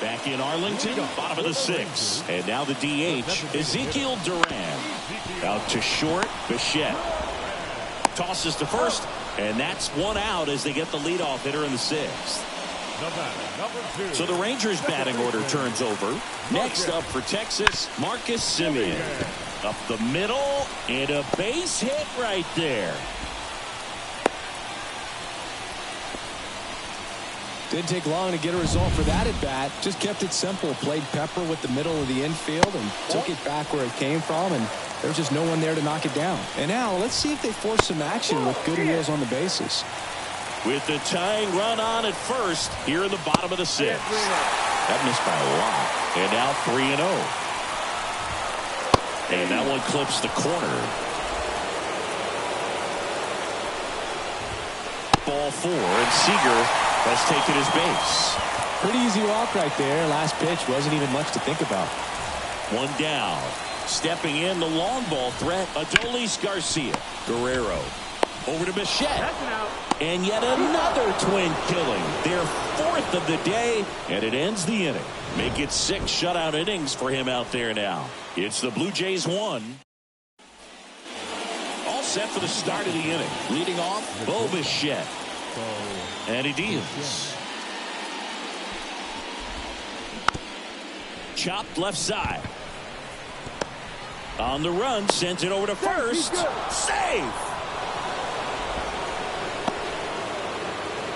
Back in Arlington, bottom of the 6th. And now the DH, Ezekiel Duran. Out to short, Bichette. Tosses to first. And that's 1 out as they get the leadoff hitter in the 6th. So the Rangers batting order turns over. Next up for Texas, Marcus Simeon. Up the middle, and a base hit right there. Didn't take long to get a result for that at bat. Just kept it simple. Played pepper with the middle of the infield and took it back where it came from. And there was just no one there to knock it down. And now let's see if they force some action with good wheels on the bases. With the tying run on at first here in the bottom of the 6th. That missed by a lot. And now 3-0. And that one clips the corner. Ball 4, and Seager has taken his base. Pretty easy walk right there. Last pitch wasn't even much to think about. 1 down. Stepping in the long ball threat, Adolis Garcia. Guerrero. Over to Bichette. And yet another twin killing. Their 4th of the day, and it ends the inning. Make it 6 shutout innings for him out there now. It's the Blue Jays 1. All set for the start of the inning. Leading off, Bo Bichette. And he deals. Chopped left side. On the run, sends it over to first. Save!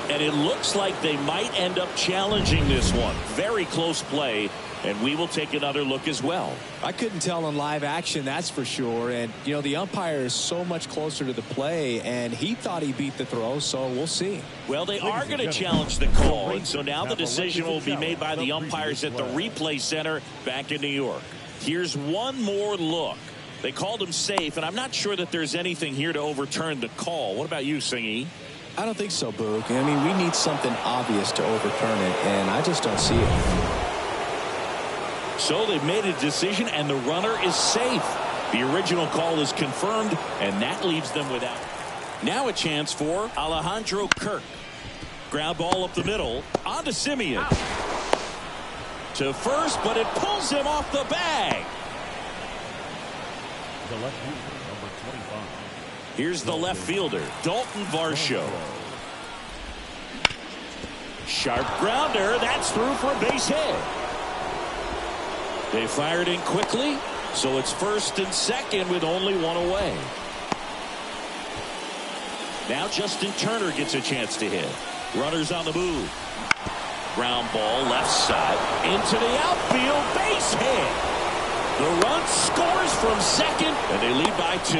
And it looks like they might end up challenging this one. Very close play, and we will take another look as well. I couldn't tell in live action, that's for sure. And, you know, the umpire is so much closer to the play, and he thought he beat the throw, so we'll see. Well, they are going to challenge the call, and so now the decision will be made by the umpires at the replay center back in New York. Here's one more look. They called him safe, and I'm not sure that there's anything here to overturn the call. What about you, Singy? I don't think so, Boog. I mean, we need something obvious to overturn it, and I just don't see it. So they've made a decision, and the runner is safe. The original call is confirmed, and that leaves them without. Now a chance for Alejandro Kirk. Ground ball up the middle. On to Simeon. To first, but it pulls him off the bag. The left fielder, number 25. Here's the left fielder, Dalton Varsho. Sharp grounder. That's through for a base hit. They fired in quickly, so it's first and second with only one away. Now Justin Turner gets a chance to hit. Runners on the move. Ground ball left side into the outfield, base hit. The run scores from second, and they lead by 2.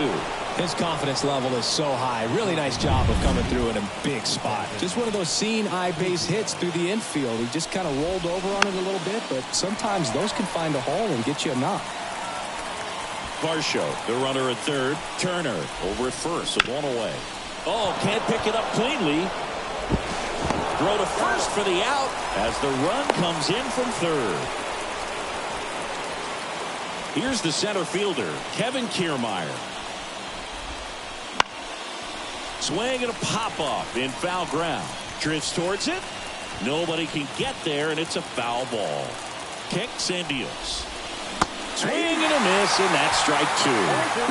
His confidence level is so high. Really nice job of coming through in a big spot. Just one of those seeing eye base hits through the infield. He just kind of rolled over on it a little bit, but sometimes those can find a hole and get you a knock. Varsho, the runner at third. Turner over at first, so one away. Oh, can't pick it up cleanly. Throw to first for the out as the run comes in from third. Here's the center fielder, Kevin Kiermaier. Swing and a pop-up in foul ground. Drifts towards it. Nobody can get there, and it's a foul ball. Kicks and deals. Swing and a miss, and that's strike 2.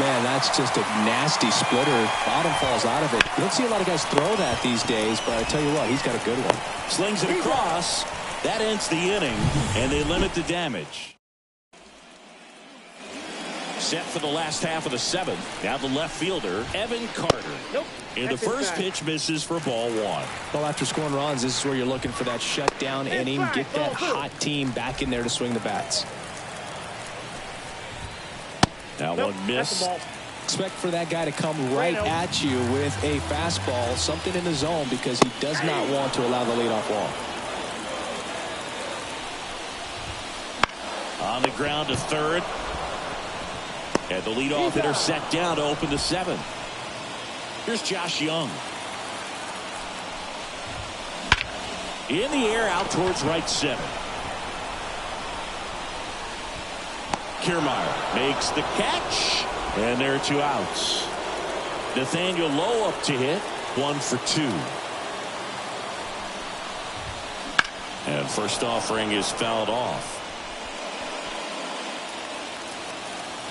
Man, that's just a nasty splitter. Bottom falls out of it. You don't see a lot of guys throw that these days, but I tell you what, he's got a good one. Slings it across. That ends the inning, and they limit the damage. Set for the last half of the 7th. Now the left fielder, Evan Carter. Nope. And the first pitch misses for ball 1. Well, after scoring runs, this is where you're looking for that shutdown inning. Get that hot team back in there to swing the bats. That one missed. Expect for that guy to come right at you with a fastball, something in the zone, because he does not want to allow the leadoff walk. On the ground to third. And the leadoff hitter set down to open the 7th. Here's Josh Young. In the air out towards right center. Kiermaier makes the catch. And there are 2 outs. Nathaniel Lowe up to hit. 1 for 2. And first offering is fouled off.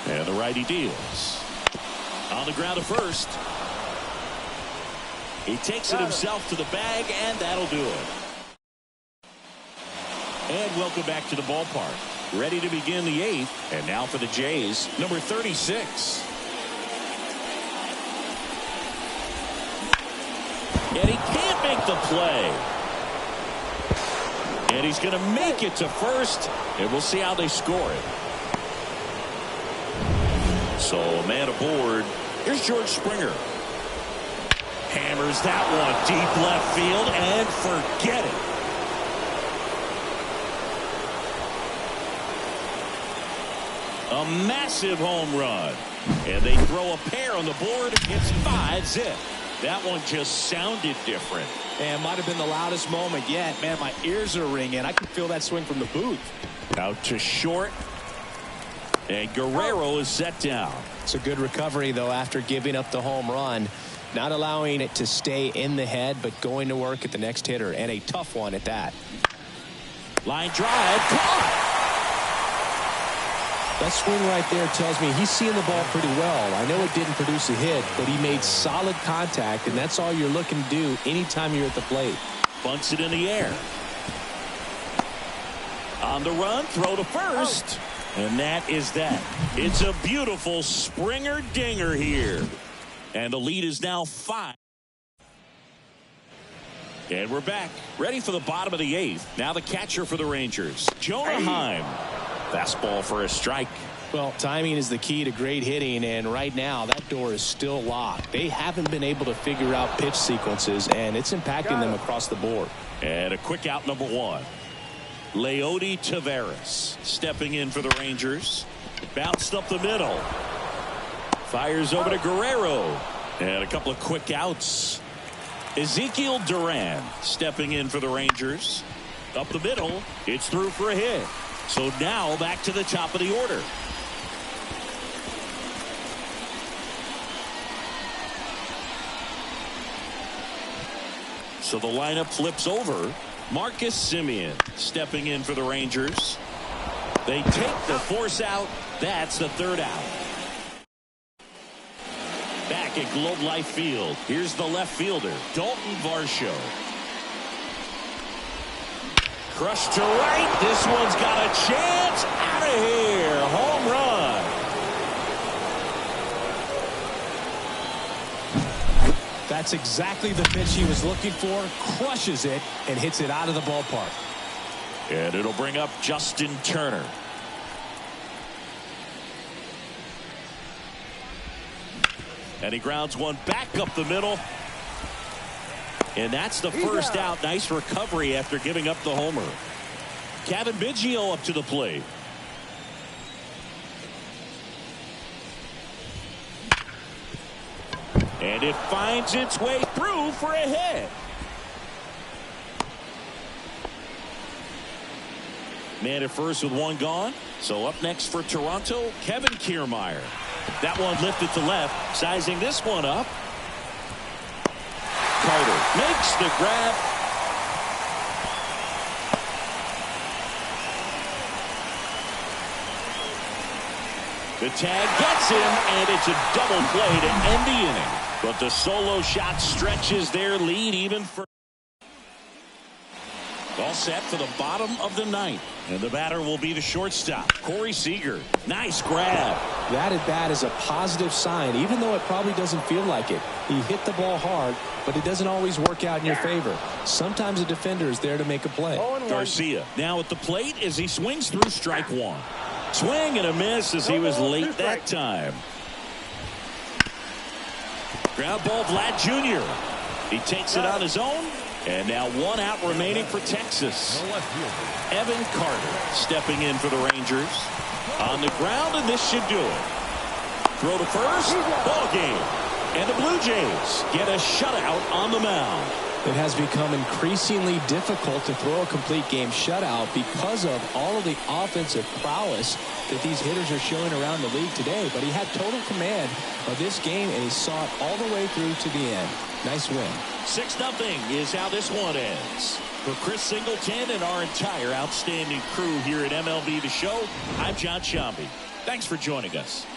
And the righty deals. On the ground to first. He takes it himself to the bag, and that'll do it. And welcome back to the ballpark. Ready to begin the 8th. And now for the Jays, number 36. And he can't make the play. And he's going to make it to first. And we'll see how they score it. So a man aboard. Here's George Springer. Hammers that one deep left field and forget it. A massive home run. And they throw a pair on the board. It's 5-zip. That one just sounded different. And might have been the loudest moment yet. Man, my ears are ringing. I can feel that swing from the booth. Out to short. And Guerrero is set down. It's a good recovery, though, after giving up the home run. Not allowing it to stay in the head, but going to work at the next hitter. And a tough one at that. Line drive. Caught. That swing right there tells me he's seeing the ball pretty well. I know it didn't produce a hit, but he made solid contact, and that's all you're looking to do anytime you're at the plate. Bunts it in the air. On the run, throw to first. And that is that. It's a beautiful Springer dinger here. And the lead is now 5. And we're back, ready for the bottom of the 8th. Now the catcher for the Rangers, Jonah Heim. Fastball for a strike. Well, timing is the key to great hitting, and right now that door is still locked. They haven't been able to figure out pitch sequences, and it's impacting them across the board. And a quick out, number 1. Leody Taveras stepping in for the Rangers. Bounced up the middle. Fires over to Guerrero. And a couple of quick outs. Ezekiel Duran stepping in for the Rangers. Up the middle. It's through for a hit. So now back to the top of the order. So the lineup flips over. Marcus Semien stepping in for the Rangers. They take the force out. That's the 3rd out. Back at Globe Life Field, here's the left fielder, Dalton Varsho. Crushed to right. This one's got a chance. Out of here. Home run. That's exactly the pitch he was looking for. Crushes it and hits it out of the ballpark. And it'll bring up Justin Turner. And he grounds one back up the middle. And that's the first out. Nice recovery after giving up the homer. Cavan Biggio up to the plate. And it finds its way through for a hit. Man at first with one gone. So up next for Toronto, Kevin Kiermaier. That one lifted to left. Sizing this one up. Carter makes the grab. The tag gets him, and it's a double play to end the inning. But the solo shot stretches their lead even further. All set for the bottom of the 9th. And the batter will be the shortstop, Corey Seager. Nice grab. That at bat is a positive sign, even though it probably doesn't feel like it. He hit the ball hard, but it doesn't always work out in your favor. Sometimes a defender is there to make a play. Garcia now at the plate as he swings through strike 1. Swing and a miss as he was late that time. Ground ball, Vlad Jr. He takes it on his own. And now 1 out remaining for Texas. Evan Carter stepping in for the Rangers. On the ground, and this should do it. Throw to first. Ball game. And the Blue Jays get a shutout on the mound. It has become increasingly difficult to throw a complete game shutout because of all of the offensive prowess that these hitters are showing around the league today. But he had total command of this game, and he saw it all the way through to the end. Nice win. 6-0 is how this one ends. For Chris Singleton and our entire outstanding crew here at MLB The Show, I'm John Sciambi. Thanks for joining us.